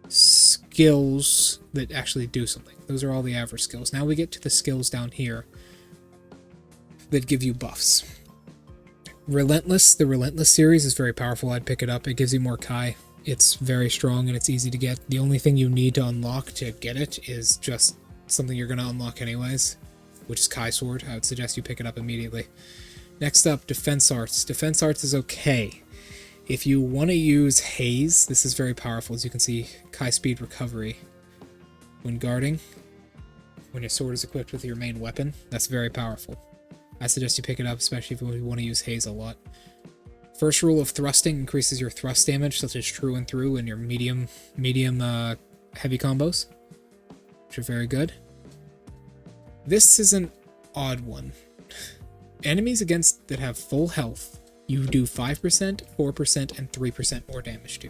skills that actually do something. Those are all the average skills. Now we get to the skills down here that give you buffs. Relentless, the Relentless series is very powerful. I'd pick it up. It gives you more Kai. It's very strong and it's easy to get. The only thing you need to unlock to get it is just something you're going to unlock anyways, which is Kai Sword. I would suggest you pick it up immediately. Next up, Defense Arts. Defense Arts is okay. If you want to use Haze, this is very powerful. As you can see, Kai Speed Recovery. When guarding, when your sword is equipped with your main weapon, that's very powerful. I suggest you pick it up, especially if you want to use Haze a lot. First rule of thrusting increases your thrust damage, such as true and through, and your medium heavy combos, which are very good. This is an odd one. Enemies that have full health, you do 5%, 4%, and 3% more damage to.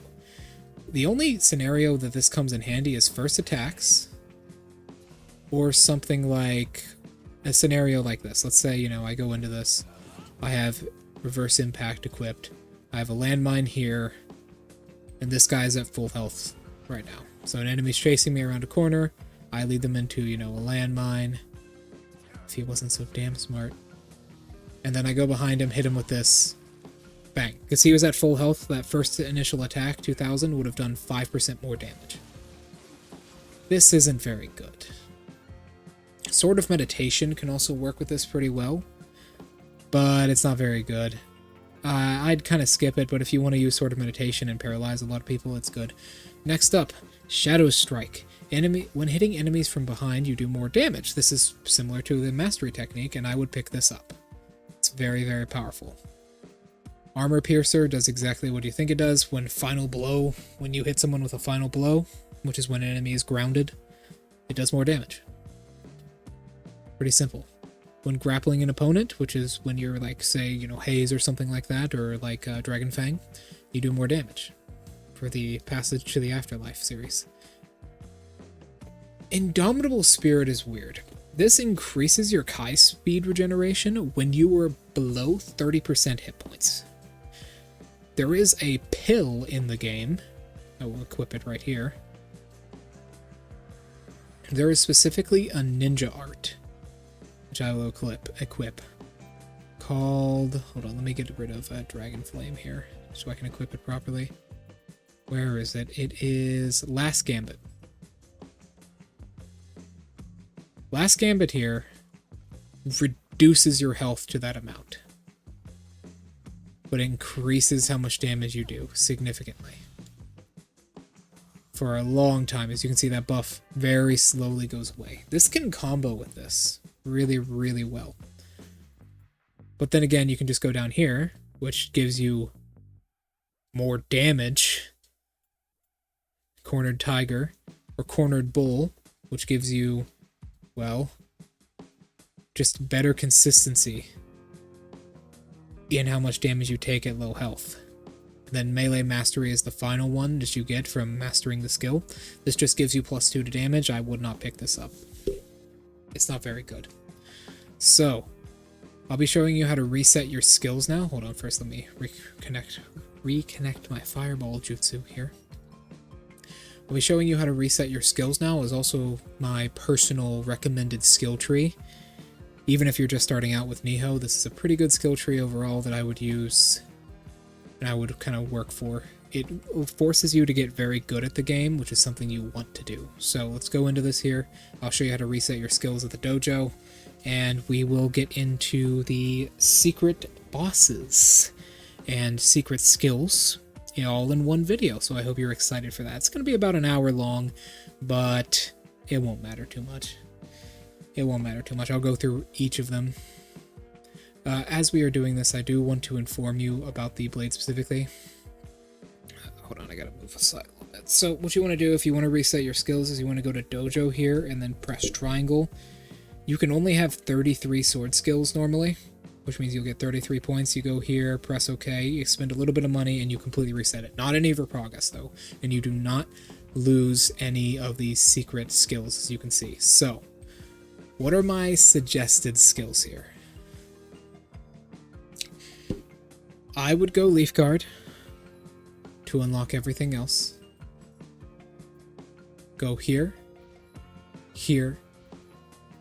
The only scenario that this comes in handy is first attacks, or something like a scenario like this. Let's say, you know, I go into this, I have reverse impact equipped, I have a landmine here, and this guy's at full health right now. So an enemy's chasing me around a corner, I lead them into, you know, a landmine, if he wasn't so damn smart. And then I go behind him, hit him with this, bang. Because he was at full health, that first initial attack, 2000, would have done 5% more damage. This isn't very good. Sword of Meditation can also work with this pretty well, but it's not very good. I'd kind of skip it, but if you want to use Sword of Meditation and paralyze a lot of people, it's good. Next up, Shadow Strike. When hitting enemies from behind, you do more damage. This is similar to the Mastery Technique, and I would pick this up. It's very, very powerful. Armor Piercer does exactly what you think it does. When you hit someone with a final blow, which is when an enemy is grounded, it does more damage. Pretty simple. When grappling an opponent, which is when you're like, say, you know, Haze or something like that, or like Dragonfang, you do more damage for the Passage to the Afterlife series. Indomitable Spirit is weird. This increases your Kai speed regeneration when you are below 30% hit points. There is a pill in the game. I will equip it right here. There is specifically a ninja art, which I will equip, called... Hold on, let me get rid of Dragon Flame here, so I can equip it properly. Where is it? It is Last Gambit. Last Gambit here reduces your health to that amount, but increases how much damage you do significantly. For a long time, as you can see, that buff very slowly goes away. This can combo with this really, really well. But then again, you can just go down here, which gives you more damage. Cornered Tiger, or Cornered Bull, which gives you, well, just better consistency in how much damage you take at low health. And then Melee Mastery is the final one that you get from mastering the skill. This just gives you +2 to damage. I would not pick this up. It's not very good. So, I'll be showing you how to reset your skills now. Hold on, first let me reconnect my Fireball Jutsu here. I'll be showing you how to reset your skills now, as also my personal recommended skill tree. Even if you're just starting out with Nihou, this is a pretty good skill tree overall that I would use and I would kind of work for it forces you to get very good at the game, which is something you want to do. So let's go into this here. I'll show you how to reset your skills at the dojo, and we will get into the secret bosses and secret skills all in one video. So I hope you're excited for that. It's going to be about an hour long, but it won't matter too much. It won't matter too much. I'll go through each of them. As we are doing this, I do want to inform you about the blade specifically. Hold on, I gotta move aside a little bit. So what you want to do if you want to reset your skills is you want to go to dojo here and then press triangle. You can only have 33 sword skills normally, which means you'll get 33 points. You go here, press OK, you spend a little bit of money, and you completely reset it. Not any of your progress, though, and you do not lose any of these secret skills, as you can see. So, what are my suggested skills here? I would go Leaf Guard to unlock everything else. Go here, here,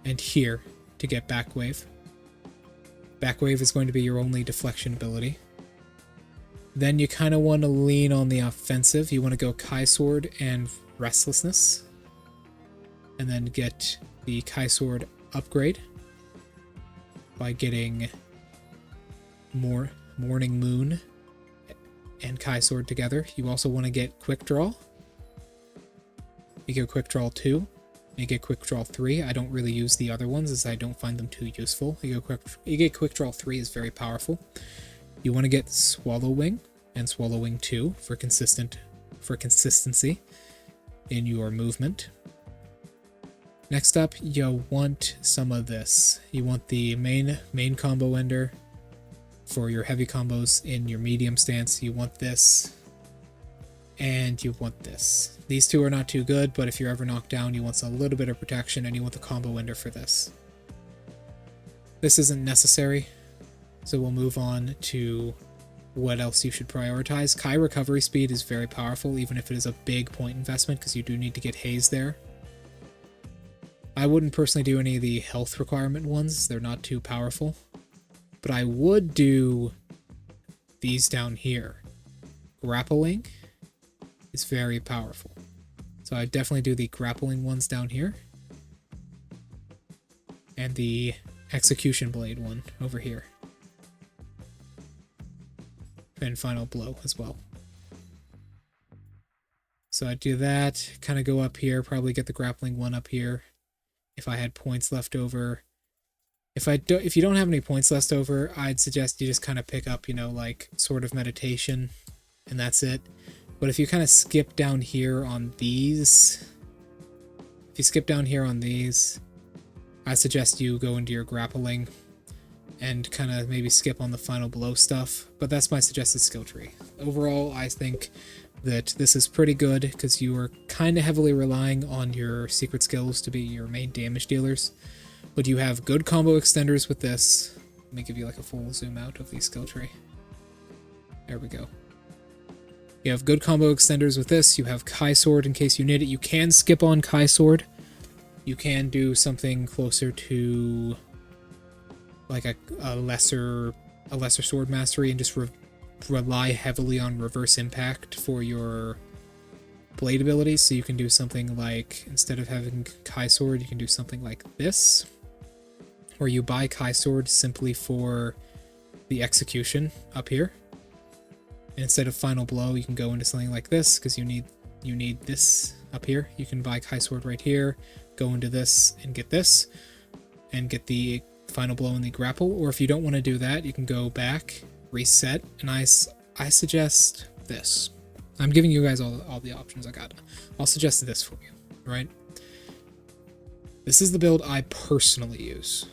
and here to get Back Wave. Back Wave is going to be your only deflection ability. Then you kind of want to lean on the offensive. You want to go Kai Sword and Restlessness. And then get the Kai Sword upgrade by getting more Morning Moon and Kai Sword together. You also want to get Quick Draw. You get Quick Draw 2. You get Quick Draw 3. I don't really use the other ones as I don't find them too useful. You get Quick Draw 3 is very powerful. You want to get Swallow Wing and Swallow Wing 2 for consistency in your movement. Next up, you want some of this. You want the main combo ender for your heavy combos in your medium stance. You want this, and you want this. These two are not too good, but if you're ever knocked down, you want a little bit of protection, and you want the combo ender for this. This isn't necessary, so we'll move on to what else you should prioritize. Kai recovery speed is very powerful, even if it is a big point investment, because you do need to get haze there. I wouldn't personally do any of the health requirement ones. They're not too powerful. But I would do these down here. Grappling is very powerful. So I definitely do the grappling ones down here. And the execution blade one over here. And final blow as well. So I do that, kind of go up here, probably get the grappling one up here. If I had points left over. If you don't have any points left over, I'd suggest you just kind of pick up, like Sword of Meditation, and that's it. But if you kind of skip down here on these, I suggest you go into your grappling and kind of maybe skip on the final blow stuff. But that's my suggested skill tree. Overall, I think that this is pretty good because you are kind of heavily relying on your secret skills to be your main damage dealers. But you have good combo extenders with this. Let me give you like a full zoom out of the skill tree. There we go. You have good combo extenders with this. You have Kai Sword in case you need it. You can skip on Kai Sword. You can do something closer to like a lesser sword mastery and just rely heavily on reverse impact for your blade abilities. So you can do something like, instead of having Kai Sword, you can do something like this, where you buy Kai Sword simply for the execution up here. And instead of final blow, you can go into something like this because you need this up here. You can buy Kai Sword right here, go into this and get the final blow in the grapple. Or if you don't want to do that, you can go back, reset, and I suggest this. I'm giving you guys all the options I got. I'll suggest this for you, right? This is the build I personally use.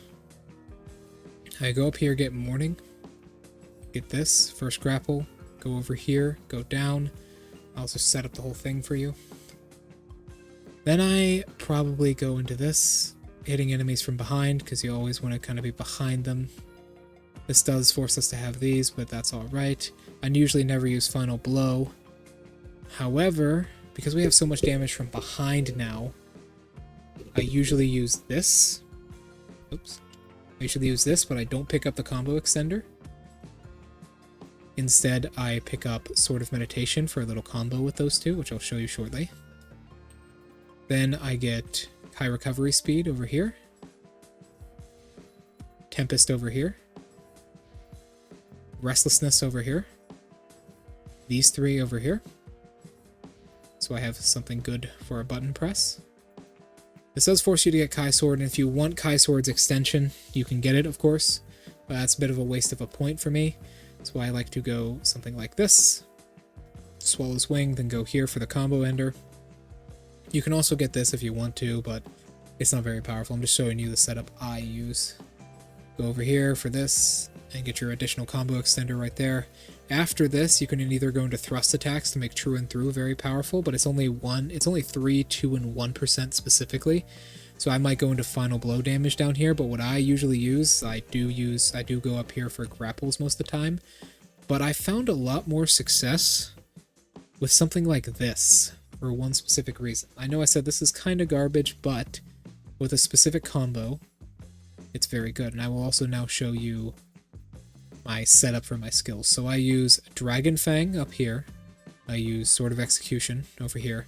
I go up here, get Morning, get this, first grapple, go over here, go down. I'll just set up the whole thing for you. Then I probably go into this, hitting enemies from behind, because you always want to kind of be behind them. This does force us to have these, but that's alright. I usually never use final blow. However, because we have so much damage from behind now, I usually use this. Oops. I usually use this, but I don't pick up the combo extender. Instead, I pick up Sword of Meditation for a little combo with those two, which I'll show you shortly. Then I get High Recovery Speed over here, Tempest over here, Restlessness over here, these three over here. So I have something good for a button press. This does force you to get Kai Sword, and if you want Kai Sword's extension, you can get it, of course. But that's a bit of a waste of a point for me. That's why I like to go something like this. Swallow's Wing, then go here for the combo ender. You can also get this if you want to, but it's not very powerful. I'm just showing you the setup I use. Go over here for this, and get your additional combo extender right there. After this, you can either go into thrust attacks to make True and Through very powerful, but it's only 3, 2, and 1% specifically. So I might go into Final Blow damage down here, but what I usually use, I do go up here for grapples most of the time. But I found a lot more success with something like this, for one specific reason. I know I said this is kind of garbage, but with a specific combo, it's very good. And I will also now show you my setup for my skills. So I use Dragonfang up here. I use Sword of Execution over here.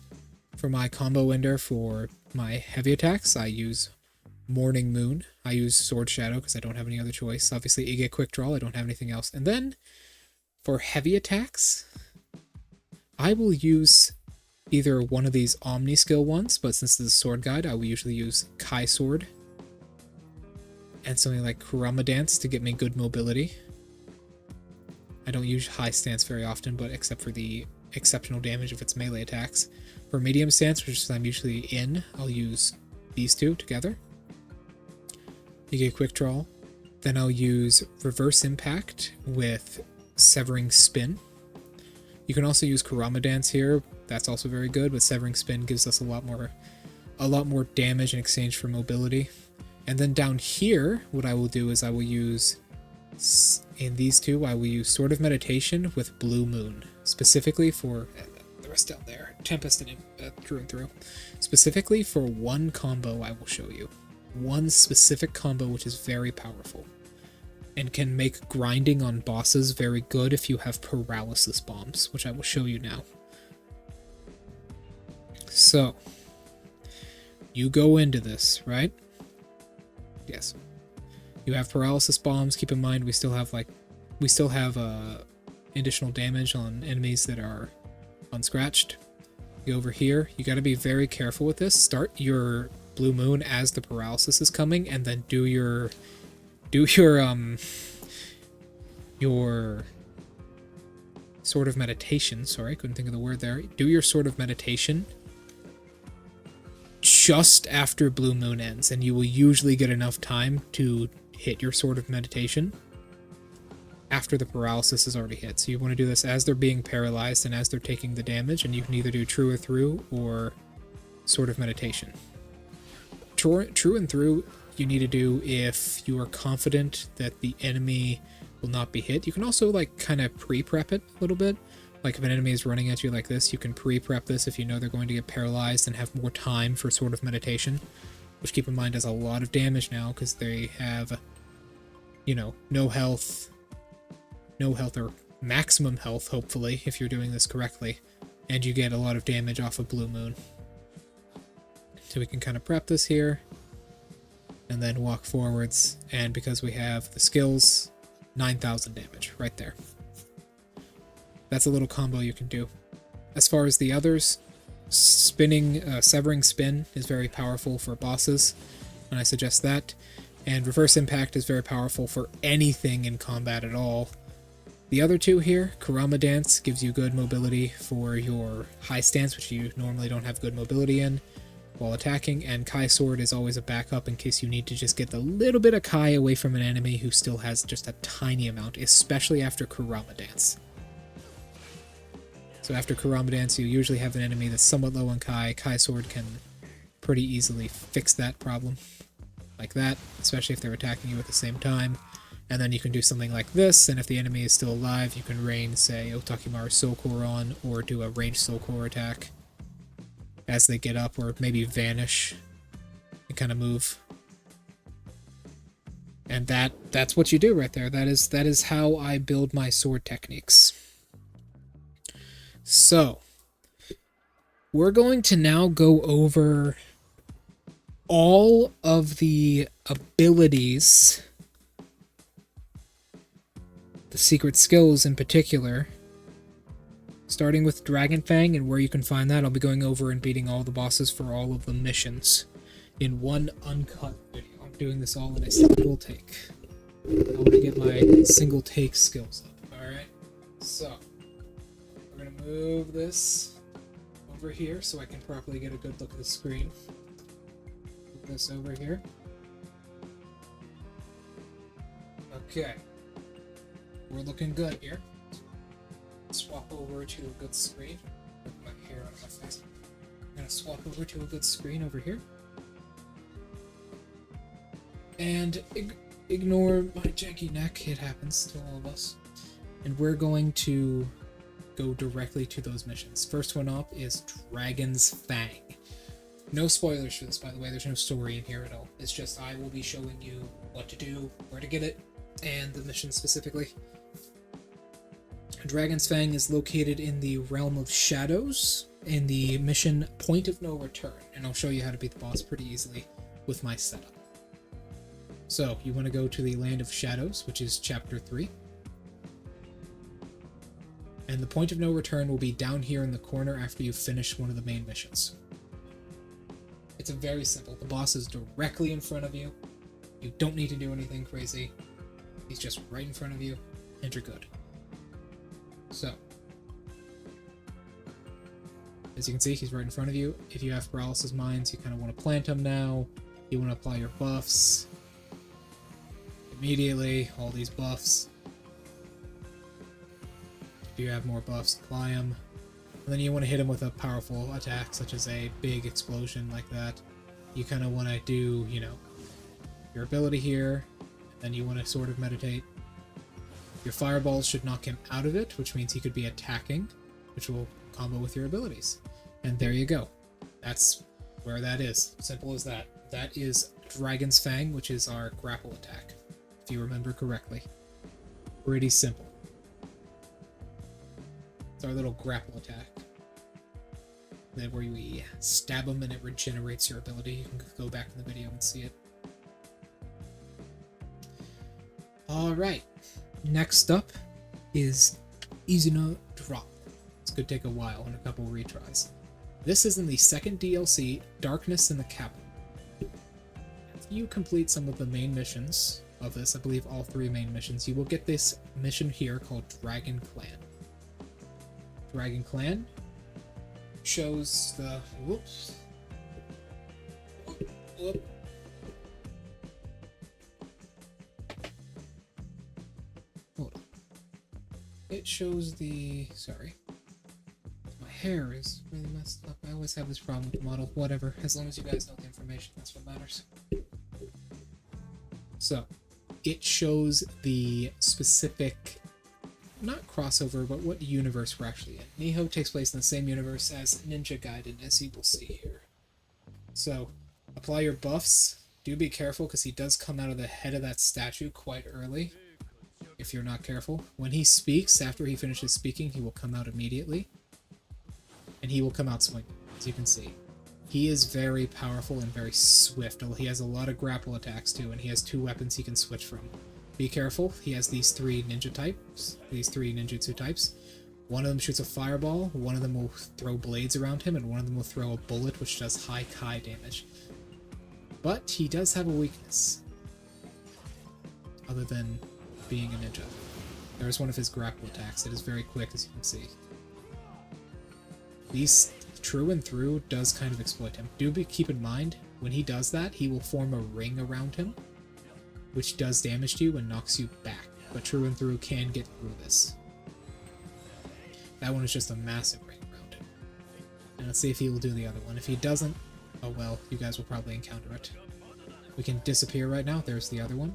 For my combo ender for my heavy attacks, I use Morning Moon. I use Sword Shadow because I don't have any other choice. Obviously, Ige Quick Draw, I don't have anything else. And then, for heavy attacks, I will use either one of these Omni skill ones, but since this is a sword guide, I will usually use Kai Sword and something like Kurama Dance to get me good mobility. I don't use high stance very often, but except for the exceptional damage if it's melee attacks. For medium stance, which I'm usually in, I'll use these two together. You get Quick Draw. Then I'll use Reverse Impact with Severing Spin. You can also use Kurama Dance here. That's also very good, but Severing Spin gives us a lot more damage in exchange for mobility. And then down here, what I will do is I will use, in these two, I will use Sword of Meditation with Blue Moon, specifically for, the rest down there, Tempest and True and Through. Specifically for one combo I will show you. One specific combo which is very powerful, and can make grinding on bosses very good if you have paralysis bombs, which I will show you now. So, you go into this, right? Yes. You have paralysis bombs. Keep in mind we still have additional damage on enemies that are unscratched. You go over here. You got to be very careful with this. Start your Blue Moon as the paralysis is coming, and then do your Sword of Meditation. Sorry, couldn't think of the word there. Do your Sword of Meditation just after Blue Moon ends, and you will usually get enough time to hit your Sword of Meditation after the paralysis is already hit. So you want to do this as they're being paralyzed and as they're taking the damage, and you can either do True or Through or Sword of Meditation. True and Through you need to do if you are confident that the enemy will not be hit. You can also kind of pre-prep it a little bit. Like if an enemy is running at you like this, you can pre-prep this if you know they're going to get paralyzed and have more time for Sword of Meditation, which, keep in mind, does a lot of damage now because they have, no health or maximum health, hopefully, if you're doing this correctly, and you get a lot of damage off of Blue Moon. So we can kind of prep this here, and then walk forwards, and because we have the skills, 9,000 damage right there. That's a little combo you can do. As far as the others, Severing Spin is very powerful for bosses, and I suggest that. And Reverse Impact is very powerful for anything in combat at all. The other two here, Kurama Dance gives you good mobility for your high stance, which you normally don't have good mobility in while attacking, and Kai Sword is always a backup in case you need to just get a little bit of Kai away from an enemy who still has just a tiny amount, especially after Kurama Dance. So after Kurama Dance, you usually have an enemy that's somewhat low on Kai. Kai Sword can pretty easily fix that problem, like that, especially if they're attacking you at the same time. And then you can do something like this, and if the enemy is still alive, you can rain, say, Otakimaru Soul Core on, or do a ranged Soul Core attack as they get up, or maybe vanish and kind of move. And that's what you do right there. That is how I build my sword techniques. So, we're going to now go over all of the abilities, the secret skills in particular, starting with Dragonfang and where you can find that. I'll be going over and beating all the bosses for all of the missions in one uncut video. I'm doing this all in a single take. I want to get my single take skills up. Alright, so we're going to move this over here so I can properly get a good look at the screen. Move this over here. Okay, we're looking good here. Swap over to a good screen. Put my hair on my face. I'm going to swap over to a good screen over here. And ignore my janky neck, it happens to all of us. And we're going to go directly to those missions. First one up is Dragon's Fang. No spoilers for this, by the way, there's no story in here at all. It's just I will be showing you what to do, where to get it, and the mission specifically. Dragon's Fang is located in the Realm of Shadows, in the mission Point of No Return, and I'll show you how to beat the boss pretty easily with my setup. So, you want to go to the Land of Shadows, which is Chapter 3. And the Point of No Return will be down here in the corner after you finish one of the main missions. It's very simple. The boss is directly in front of you. You don't need to do anything crazy. He's just right in front of you, and you're good. So, as you can see, he's right in front of you. If you have Paralysis Mines, you kind of want to plant him now. You want to apply your buffs. Immediately, all these buffs. If you have more buffs, apply them. And then you want to hit him with a powerful attack, such as a big explosion like that. You kind of want to do, you know, your ability here. Then you want to sort of meditate. Your fireballs should knock him out of it, which means he could be attacking, which will combo with your abilities. And there you go. That's where that is. Simple as that. That is Dragon's Fang, which is our grapple attack, if you remember correctly. Pretty simple. It's our little grapple attack. Then where we stab him and it regenerates your ability. You can go back in the video and see it. Alright. Next up is Izuna Drop. This could take a while and a couple retries. This is in the second DLC, Darkness in the Capital. If you complete some of the main missions of this, I believe all 3 main missions, you will get this mission here called Dragon Clan. Dragon Clan shows the... Whoops. Whoop. It shows the... Sorry. My hair is really messed up. I always have this problem with the model. Whatever. As long as you guys know the information, that's what matters. So, it shows the specific... Not crossover, but what universe we're actually in. NIOH takes place in the same universe as Ninja Gaiden, as you will see here. So, apply your buffs. Do be careful, because he does come out of the head of that statue quite early. If you're not careful. When he speaks, after he finishes speaking, he will come out immediately. And he will come out swinging, as you can see. He is very powerful and very swift. He has a lot of grapple attacks too, and he has 2 weapons he can switch from. Be careful, he has these 3 ninja types, these 3 ninjutsu types. One of them shoots a fireball, one of them will throw blades around him, and one of them will throw a bullet which does high Kai damage. But he does have a weakness. Other than being a ninja. There's one of his grapple attacks. It is very quick, as you can see. These true and through does kind of exploit him. Keep in mind, when he does that, he will form a ring around him, which does damage to you and knocks you back. But true and through can get through this. That one is just a massive ring around him. And let's see if he will do the other one. If he doesn't, oh well, you guys will probably encounter it. We can disappear right now. There's the other one.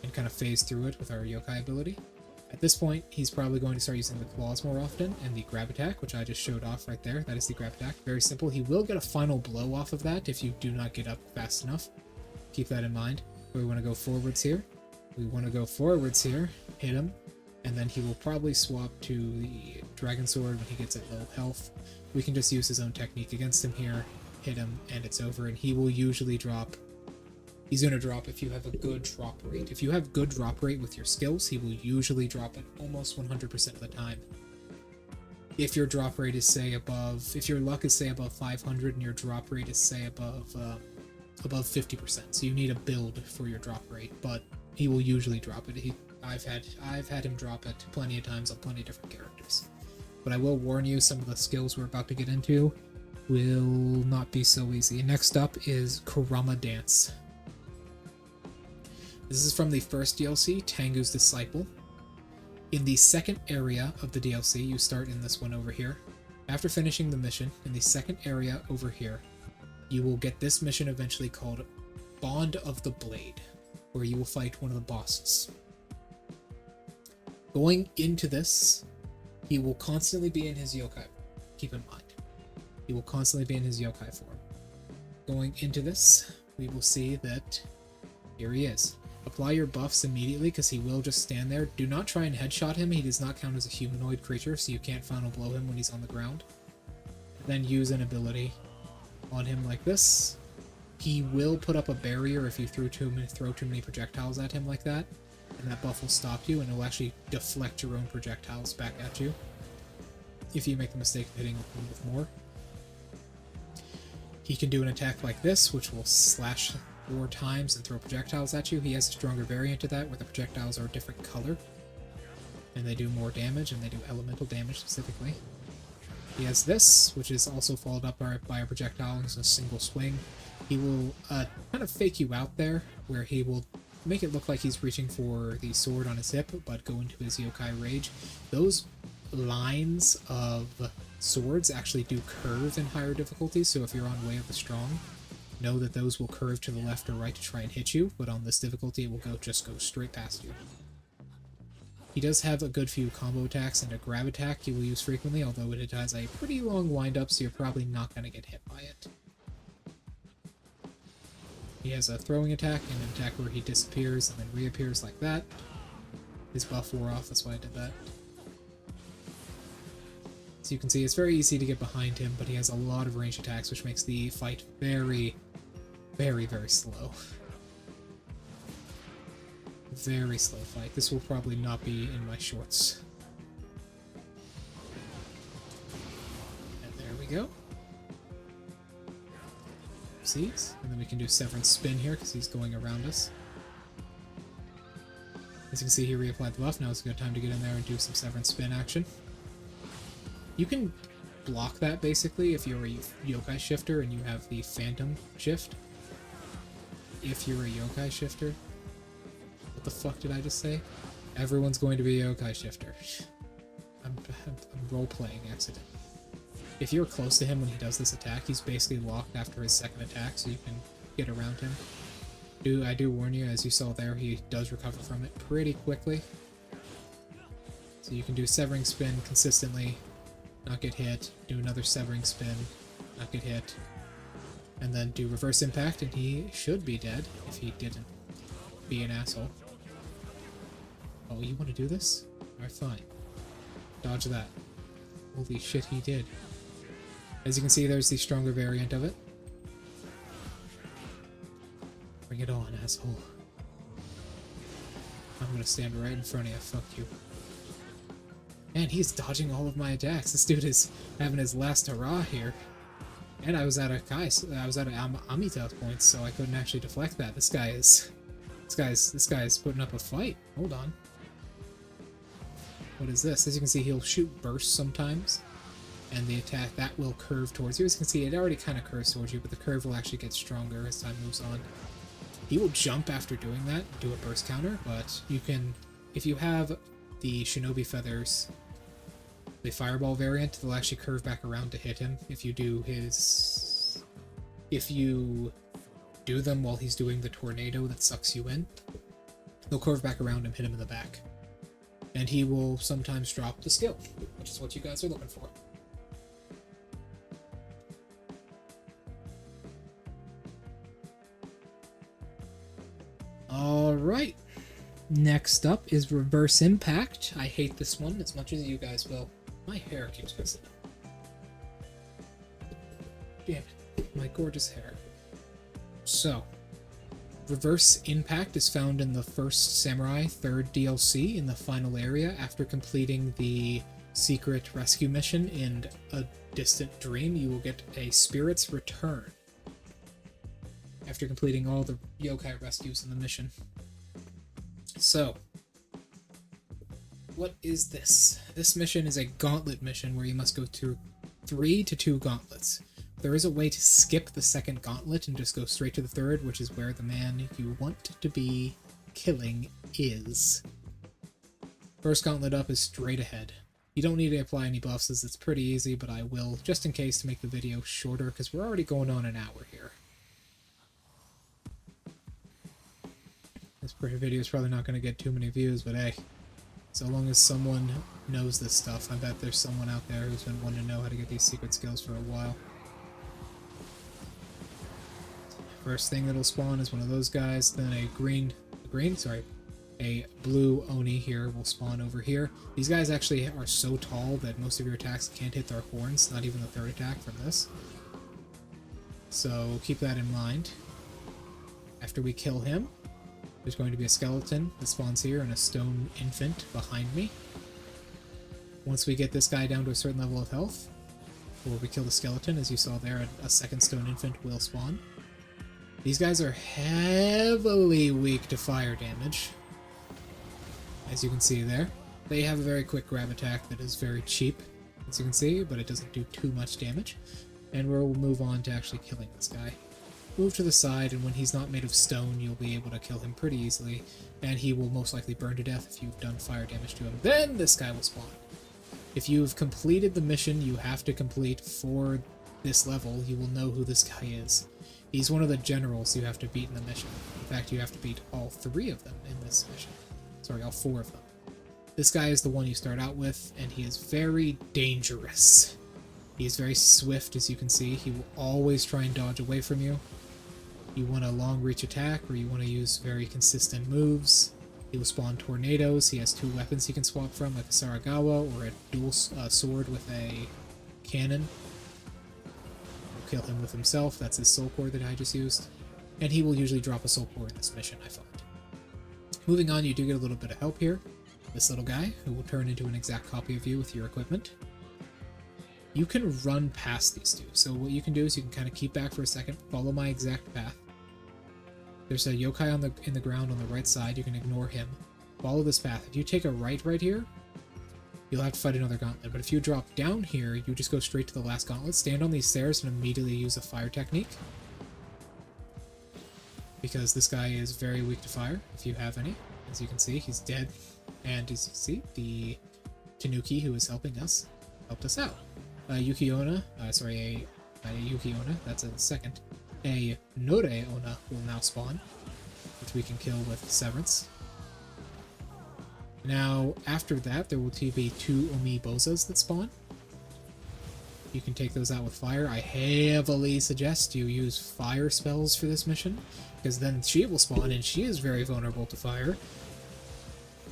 And kind of phase through it with our yokai ability. At this point, he's probably going to start using the claws more often, and the grab attack, which I just showed off right there. That is the grab attack. Very simple. He will get a final blow off of that if you do not get up fast enough. Keep that in mind. We want to go forwards here. We want to go forwards here, hit him, and then he will probably swap to the Dragon Sword when he gets at low health. We can just use his own technique against him here, hit him, and it's over, and he will usually drop. He's going to drop if you have a good drop rate. If you have good drop rate with your skills, he will usually drop it almost 100% of the time. If your drop rate is, say, above... If your luck is, say, above 500 and your drop rate is, say, above 50%. So you need a build for your drop rate, but he will usually drop it. I've had him drop it plenty of times on plenty of different characters. But I will warn you, some of the skills we're about to get into will not be so easy. Next up is Kurama Dance. This is from the first DLC, Tengu's Disciple. In the second area of the DLC, you start in this one over here. After finishing the mission, in the second area over here, you will get this mission eventually called Bond of the Blade, where you will fight one of the bosses. Going into this, he will constantly be in his yokai. Keep in mind, he will constantly be in his yokai form. Going into this, we will see that here he is. Apply your buffs immediately because he will just stand there. Do not try and headshot him. He does not count as a humanoid creature, so you can't final blow him when he's on the ground. Then use an ability on him like this. He will put up a barrier if you throw too many projectiles at him like that, and that buff will stop you, and it will actually deflect your own projectiles back at you if you make the mistake of hitting him with more. He can do an attack like this, which will slash 4 times and throw projectiles at you. He has a stronger variant of that, where the projectiles are a different color, and they do more damage, and they do elemental damage specifically. He has this, which is also followed up by a projectile. It's a single swing. He will kind of fake you out there, where he will make it look like he's reaching for the sword on his hip, but go into his yokai rage. Those lines of swords actually do curve in higher difficulties, so if you're on Way of the Strong, know that those will curve to the left or right to try and hit you, but on this difficulty it will just go straight past you. He does have a good few combo attacks and a grab attack he will use frequently, although it has a pretty long wind-up, so you're probably not going to get hit by it. He has a throwing attack and an attack where he disappears and then reappears like that. His buff wore off, that's why I did that. So you can see it's very easy to get behind him, but he has a lot of range attacks, which makes the fight very, very, very slow. Very slow fight. This will probably not be in my shorts. And there we go. See? And then we can do Severance Spin here, because he's going around us. As you can see, he reapplied the buff. Now it's a good time to get in there and do some Severance Spin action. You can block that, basically, if you're a yokai shifter and you have the Phantom Shift. If you're a yokai shifter. What the fuck did I just say? Everyone's going to be a yokai shifter. I'm role-playing accident. If you're close to him when he does this attack, he's basically locked after his second attack, so you can get around him. I do warn you, as you saw there, he does recover from it pretty quickly. So you can do Severing Spin consistently, not get hit, do another Severing Spin, not get hit, and then do Reverse Impact, and he should be dead if he didn't be an asshole. Oh, you want to do this? Alright, fine. Dodge that. Holy shit, he did. As you can see, there's the stronger variant of it. Bring it on, asshole. I'm gonna stand right in front of you, fuck you. Man, he's dodging all of my attacks. This dude is having his last hurrah here. And I was at a Amita points, so I couldn't actually deflect that. This guy is putting up a fight. Hold on. What is this? As you can see, he'll shoot bursts sometimes, and the attack that will curve towards you. As you can see, it already kind of curves towards you, but the curve will actually get stronger as time moves on. He will jump after doing that, do a burst counter, but you can, if you have the Shinobi Feathers, the Fireball variant, they'll actually curve back around to hit him. If you do them while he's doing the tornado that sucks you in, they'll curve back around and hit him in the back. And he will sometimes drop the skill, which is what you guys are looking for. Next up is Reverse Impact. I hate this one as much as you guys will. My hair keeps messing up. Damn it. My gorgeous hair. So, Reverse Impact is found in the first Samurai 3rd DLC in the final area after completing the secret rescue mission in A Distant Dream. You will get a Spirit's Return after completing all the yokai rescues in the mission. So, what is this? This mission is a gauntlet mission where you must go through 3 to 2 gauntlets. There is a way to skip the second gauntlet and just go straight to the third, which is where the man you want to be killing is. First gauntlet up is straight ahead. You don't need to apply any buffs as it's pretty easy, but I will, just in case, to make the video shorter, because we're already going on an hour here. This video is probably not going to get too many views, but hey, so long as someone knows this stuff, I bet there's someone out there who's been wanting to know how to get these secret skills for a while. First thing that'll spawn is one of those guys, then a blue Oni here will spawn over here. These guys actually are so tall that most of your attacks can't hit their horns, not even the third attack from this. So keep that in mind. After we kill him, there's going to be a skeleton that spawns here and a stone infant behind me. Once we get this guy down to a certain level of health, or we kill the skeleton, as you saw there, a second stone infant will spawn. These guys are heavily weak to fire damage, as you can see there. They have a very quick grab attack that is very cheap, as you can see, but it doesn't do too much damage. And we'll move on to actually killing this guy. Move to the side, and when he's not made of stone, you'll be able to kill him pretty easily, and he will most likely burn to death if you've done fire damage to him. Then this guy will spawn. If you've completed the mission you have to complete for this level, you will know who this guy is. He's one of the generals you have to beat in the mission. In fact, you have to beat all 3 of them in this mission. Sorry, all 4 of them. This guy is the one you start out with, and he is very dangerous. He is very swift, as you can see. He will always try and dodge away from you. You want a long reach attack, or you want to use very consistent moves. He will spawn tornadoes. He has 2 weapons he can swap from, like a Saragawa or a dual sword with a cannon. We'll kill him with himself. That's his soul core that I just used. And he will usually drop a soul core in this mission, I find. Moving on, you do get a little bit of help here. This little guy, who will turn into an exact copy of you with your equipment. You can run past these 2. So what you can do is you can kind of keep back for a second, follow my exact path. There's a yokai in the ground on the right side. You can ignore him. Follow this path. If you take a right here, you'll have to fight another gauntlet. But if you drop down here, you just go straight to the last gauntlet. Stand on these stairs and immediately use a fire technique. Because this guy is very weak to fire, if you have any. As you can see, he's dead. And as you see, the Tanuki who is helping us, helped us out. Yukiona, that's a second. A Noreona will now spawn, which we can kill with Severance. Now, after that, there will be 2 Omi Bozas that spawn. You can take those out with fire. I heavily suggest you use fire spells for this mission, because then she will spawn, and she is very vulnerable to fire.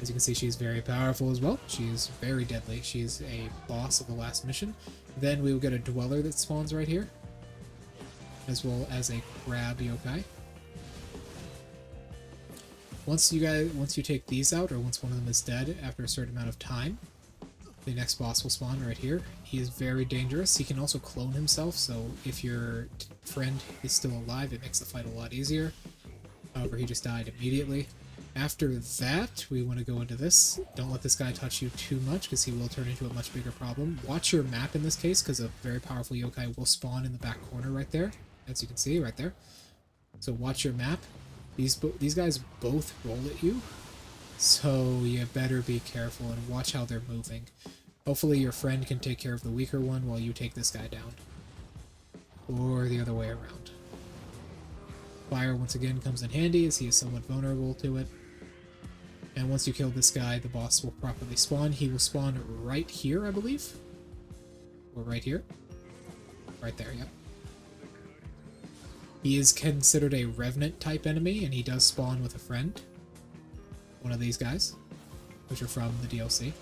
As you can see, she's very powerful as well. She is very deadly. She's a boss of the last mission. Then we will get a Dweller that spawns right here, as well as a Crab Yokai. Once you take these out, or once one of them is dead after a certain amount of time, the next boss will spawn right here. He is very dangerous. He can also clone himself, so if your friend is still alive, it makes the fight a lot easier. However, he just died immediately. After that, we want to go into this. Don't let this guy touch you too much, because he will turn into a much bigger problem. Watch your map in this case, because a very powerful yokai will spawn in the back corner right there, as you can see right there. So watch your map. These guys both roll at you, so you better be careful and watch how they're moving. Hopefully your friend can take care of the weaker one while you take this guy down. Or the other way around. Fire once again comes in handy, as he is somewhat vulnerable to it. And once you kill this guy, the boss will properly spawn. He will spawn right here, I believe. Or right here. Right there, yep. He is considered a Revenant type enemy, and he does spawn with a friend. one of these guys, which are from the DLC.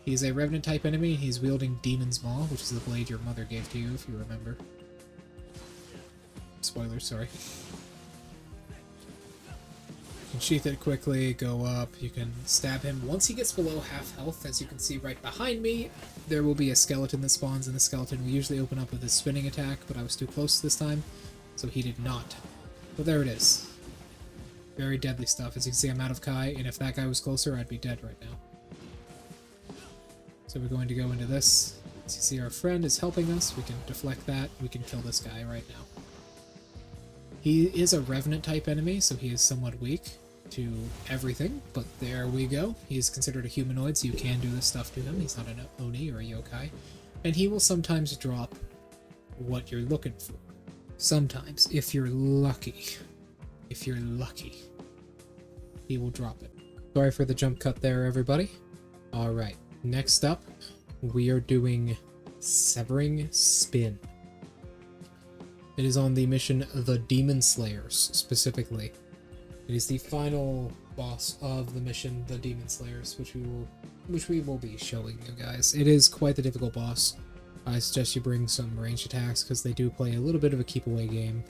He's a Revenant type enemy. He's wielding Demon's Maw, which is the blade your mother gave to you, if you remember. Spoilers, sorry. You can sheath it quickly, go up, you can stab him. Once he gets below half health, as you can see right behind me, there will be a skeleton that spawns, and the skeleton will usually open up with his spinning attack, but I was too close this time, so he did not. But there it is. Very deadly stuff. As you can see, I'm out of Kai, and if that guy was closer, I'd be dead right now. So we're going to go into this. As you see, our friend is helping us. We can deflect that. We can kill this guy right now. He is a Revenant type enemy, so he is somewhat weak to everything, but there we go. He is considered a humanoid, so you can do this stuff to him. He's not an Oni or a yokai. And he will sometimes drop what you're looking for. Sometimes, if you're lucky. If you're lucky. He will drop it. Sorry for the jump cut there, everybody. Alright, next up, we are doing Severing Spin. It is on the mission The Demon Slayers, specifically. It is the final boss of the mission, The Demon Slayers, which we will be showing you guys. It is quite the difficult boss. I suggest you bring some ranged attacks, because they do play a little bit of a keep-away game.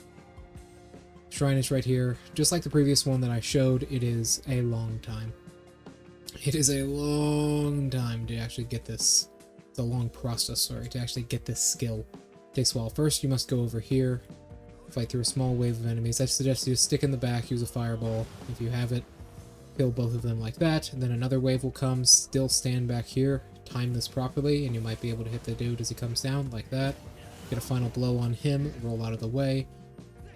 Shrine is right here. Just like the previous one that I showed, it is a long time. It is a long time to actually get this. It's a long process, sorry, to actually get this skill. It takes a while. First, you must go over here, fight through a small wave of enemies. I suggest you stick in the back, use a fireball if you have it. Kill both of them like that, and then another wave will come. Still stand back here, time this properly, and you might be able to hit the dude as he comes down, like that. Get a final blow on him, roll out of the way.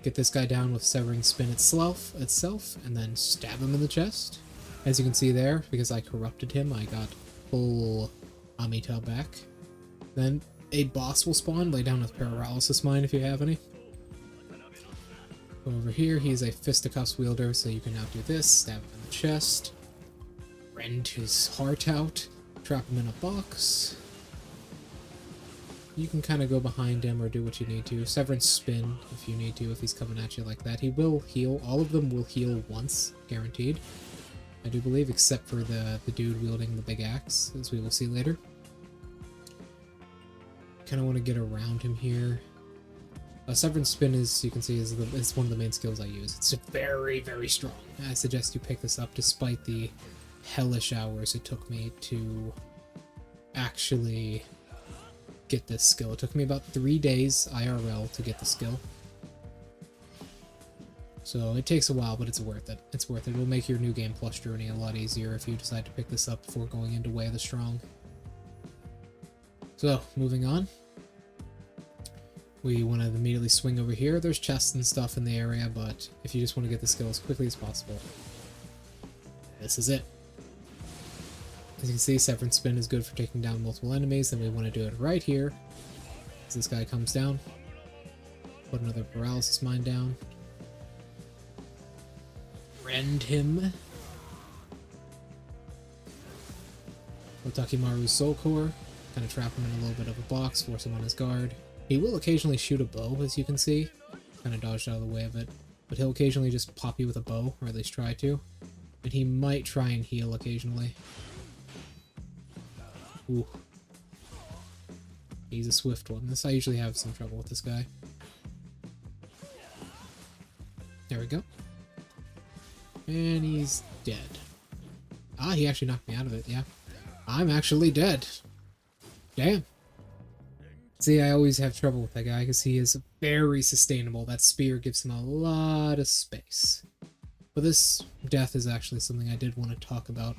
Get this guy down with Severing Spin itself, and then stab him in the chest. As you can see there, because I corrupted him, I got full Amita back. Then a boss will spawn. Lay down with Paralysis Mine if you have any. Go over here. He's a Fisticuffs wielder, so you can now do this. Stab him in the chest. Rend his heart out. Trap him in a box. You can kind of go behind him or do what you need to. Severance Spin if you need to, if he's coming at you like that. He will heal. All of them will heal once, guaranteed. I do believe, except for the dude wielding the big axe, as we will see later. Kind of want to get around him here. Severance Spin, as you can see, is one of the main skills I use. It's very, very strong. I suggest you pick this up despite the hellish hours it took me to actually get this skill. It took me about 3 days IRL to get the skill. So it takes a while, but it's worth it. It's worth it. It'll make your New Game Plus journey a lot easier if you decide to pick this up before going into Way of the Strong. So, moving on. We want to immediately swing over here. There's chests and stuff in the area, but if you just want to get the skill as quickly as possible, this is it. As you can see, Severance Spin is good for taking down multiple enemies, and we want to do it right here. As this guy comes down. Put another Paralysis Mine down. Rend him. Otakimaru's Soul Core. Kind of trap him in a little bit of a box, force him on his guard. He will occasionally shoot a bow, as you can see. Kind of dodged out of the way of it. But he'll occasionally just pop you with a bow, or at least try to. And he might try and heal occasionally. Ooh. He's a swift one. I usually have some trouble with this guy. There we go. And he's dead. Ah, he actually knocked me out of it, yeah. I'm actually dead. Damn. See, I always have trouble with that guy because he is very sustainable. That spear gives him a lot of space. But this death is actually something I did want to talk about.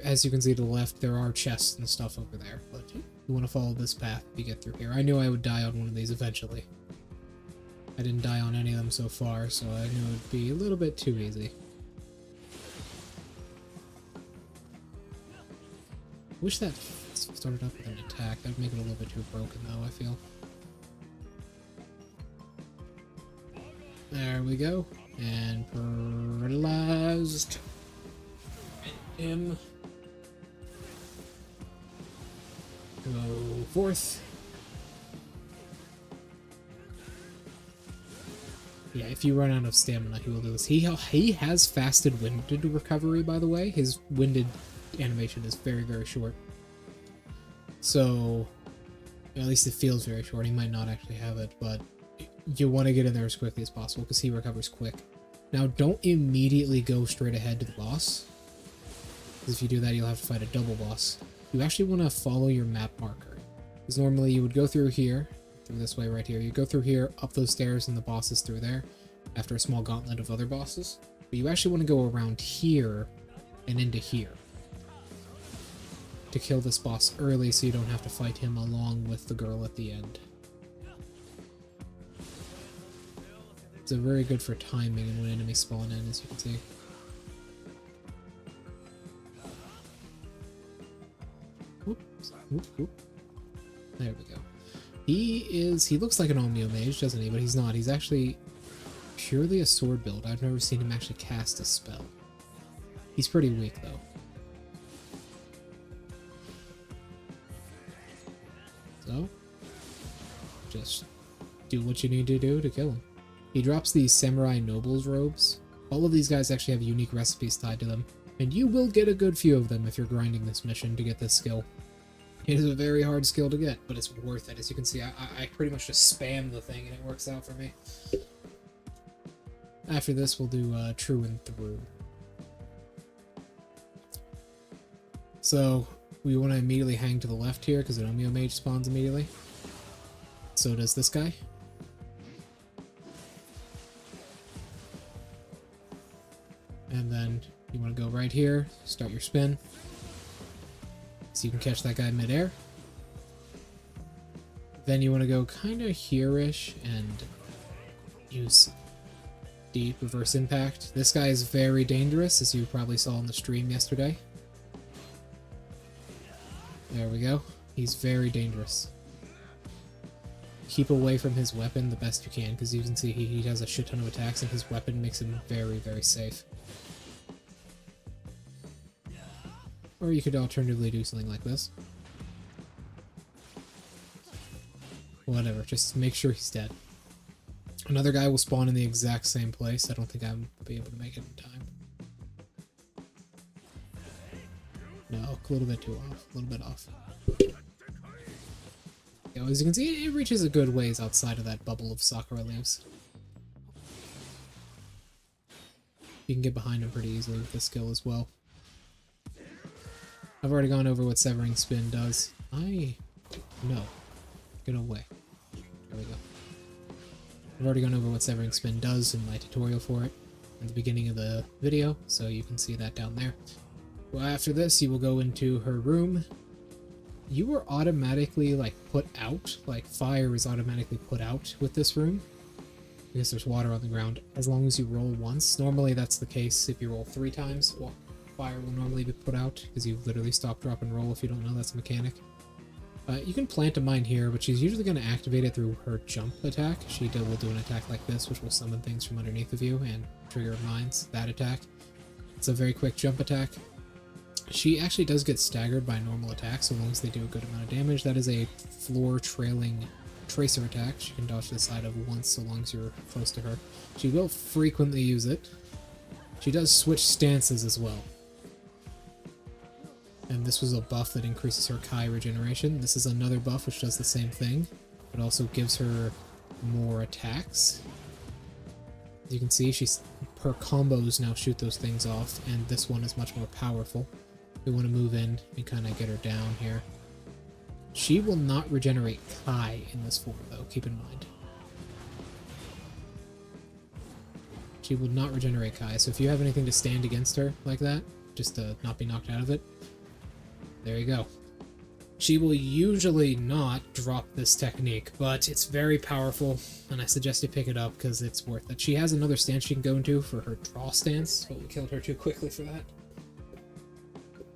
As you can see to the left, there are chests and stuff over there, but you want to follow this path to get through here. I knew I would die on one of these eventually. I didn't die on any of them so far, so I knew it would be a little bit too easy. Wish that started up with an attack. That would make it a little bit too broken, though, I feel. There we go. And paralyzed. Him. Go forth. Yeah, if you run out of stamina, he will do this. He has fasted winded recovery, by the way. His winded animation is very, very short. So, at least it feels very short. He might not actually have it, but you want to get in there as quickly as possible because he recovers quick. Now, don't immediately go straight ahead to the boss, because if you do that, you'll have to fight a double boss. You actually want to follow your map marker, because normally you would go through here, through this way right here. You go through here, up those stairs, and the boss is through there, after a small gauntlet of other bosses. But you actually want to go around here and into here to kill this boss early so you don't have to fight him along with the girl at the end. It's very good for timing and when enemies spawn in, as you can see. Whoops, whoop, whoop. There we go. He looks like an Omeo mage, doesn't he? But he's not. He's actually purely a sword build. I've never seen him actually cast a spell. He's pretty weak, though. So, just do what you need to do to kill him. He drops these Samurai Nobles robes. All of these guys actually have unique recipes tied to them, and you will get a good few of them if you're grinding this mission to get this skill. It is a very hard skill to get, but it's worth it. As you can see, I pretty much just spam the thing and it works out for me. After this, we'll do True and Through. So, we want to immediately hang to the left here because an Omeo Mage spawns immediately. So does this guy. And then you want to go right here, start your spin. So you can catch that guy midair. Then you want to go kind of here-ish and use deep reverse impact. This guy is very dangerous, as you probably saw in the stream yesterday. There we go. He's very dangerous. Keep away from his weapon the best you can, because you can see he has a shit ton of attacks, and his weapon makes him very, very safe. Or you could alternatively do something like this. Whatever, just make sure he's dead. Another guy will spawn in the exact same place. I don't think I'll be able to make it in time. No, a little bit too off. A little bit off. Yeah, as you can see, it reaches a good ways outside of that bubble of Sakura leaves. You can get behind him pretty easily with this skill as well. I've already gone over what Severing Spin does. No. Get away. There we go. I've already gone over what Severing Spin does in my tutorial for it at the beginning of the video, so you can see that down there. Well, after this, you will go into her room. You are automatically, like, put out. Like, fire is automatically put out with this room, because there's water on the ground, as long as you roll once. Normally, that's the case if you roll 3 times. Well, fire will normally be put out, because you literally stop, drop, and roll if you don't know that's a mechanic. You can plant a mine here, but she's usually going to activate it through her jump attack. She will do an attack like this, which will summon things from underneath of you and trigger mines. That attack. It's a very quick jump attack. She actually does get staggered by normal attacks, so long as they do a good amount of damage. That is a floor trailing tracer attack. She can dodge to the side of once, so long as you're close to her. She will frequently use it. She does switch stances as well. And this was a buff that increases her Kai regeneration. This is another buff which does the same thing, but also gives her more attacks. As you can see, her combos now shoot those things off, and this one is much more powerful. We want to move in and kind of get her down here. She will not regenerate Kai in this form, though, keep in mind. She will not regenerate Kai, so if you have anything to stand against her like that, just to not be knocked out of it, there you go. She will usually not drop this technique, but it's very powerful, and I suggest you pick it up because it's worth it. She has another stance she can go into for her draw stance, but we killed her too quickly for that.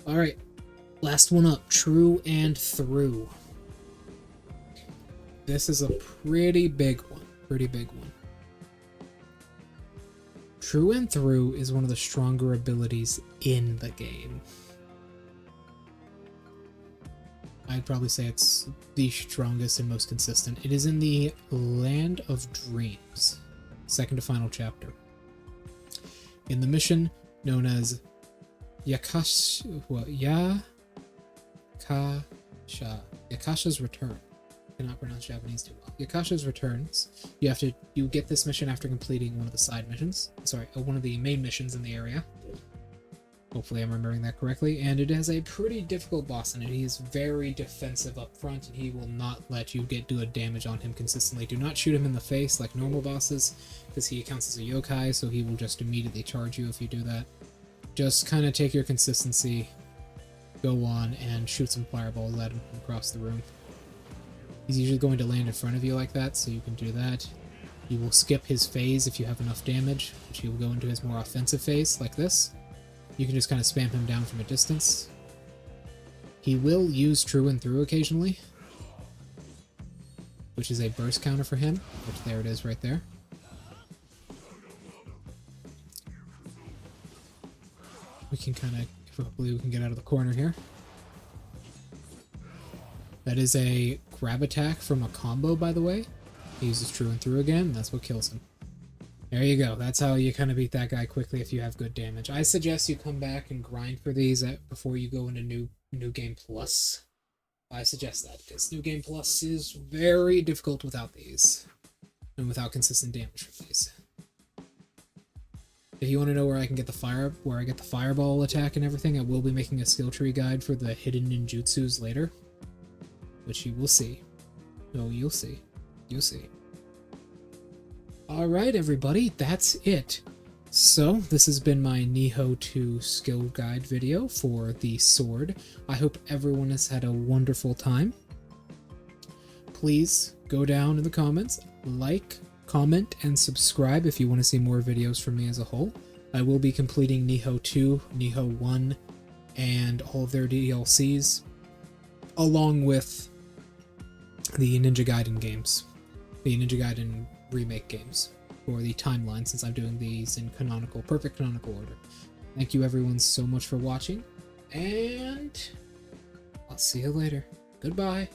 Alright, last one up, True and Through. This is a pretty big one. True and Through is one of the stronger abilities in the game. I'd probably say it's the strongest and most consistent. It is in the Land of Dreams. second to final chapter. In the mission known as Yakasha's Return. I cannot pronounce Japanese too well. Yakasha's Returns. You get this mission after completing one of the side missions. Sorry, one of the main missions in the area. Hopefully I'm remembering that correctly. And it has a pretty difficult boss in it. He is very defensive up front, and he will not let you get good damage on him consistently. Do not shoot him in the face like normal bosses, because he counts as a yokai, so he will just immediately charge you if you do that. Just kind of take your consistency, go on, and shoot some fireballs at him across the room. He's usually going to land in front of you like that, so you can do that. You will skip his phase if you have enough damage, which he will go into his more offensive phase, like this. You can just kind of spam him down from a distance. He will use True and Through occasionally, which is a burst counter for him, which there it is right there. We can kind of, hopefully we can get out of the corner here. That is a grab attack from a combo, by the way. He uses True and Through again, and that's what kills him. There you go. That's how you kind of beat that guy quickly if you have good damage. I suggest you come back and grind for these before you go into New Game Plus. I suggest that, because New Game Plus is very difficult without these, and without consistent damage from these. If you want to know where I get the fireball attack and everything, I will be making a skill tree guide for the hidden ninjutsus later, which you will see. Oh, you'll see. You'll see. Alright, everybody, that's it. So, this has been my Nioh 2 skill guide video for the sword. I hope everyone has had a wonderful time. Please go down in the comments, like, comment, and subscribe if you want to see more videos from me as a whole. I will be completing Nioh 2, Nioh 1, and all of their DLCs, along with the Ninja Gaiden games. The Ninja Gaiden remake games for the timeline, since I'm doing these in perfect canonical order. Thank you everyone so much for watching, and I'll see you later. Goodbye.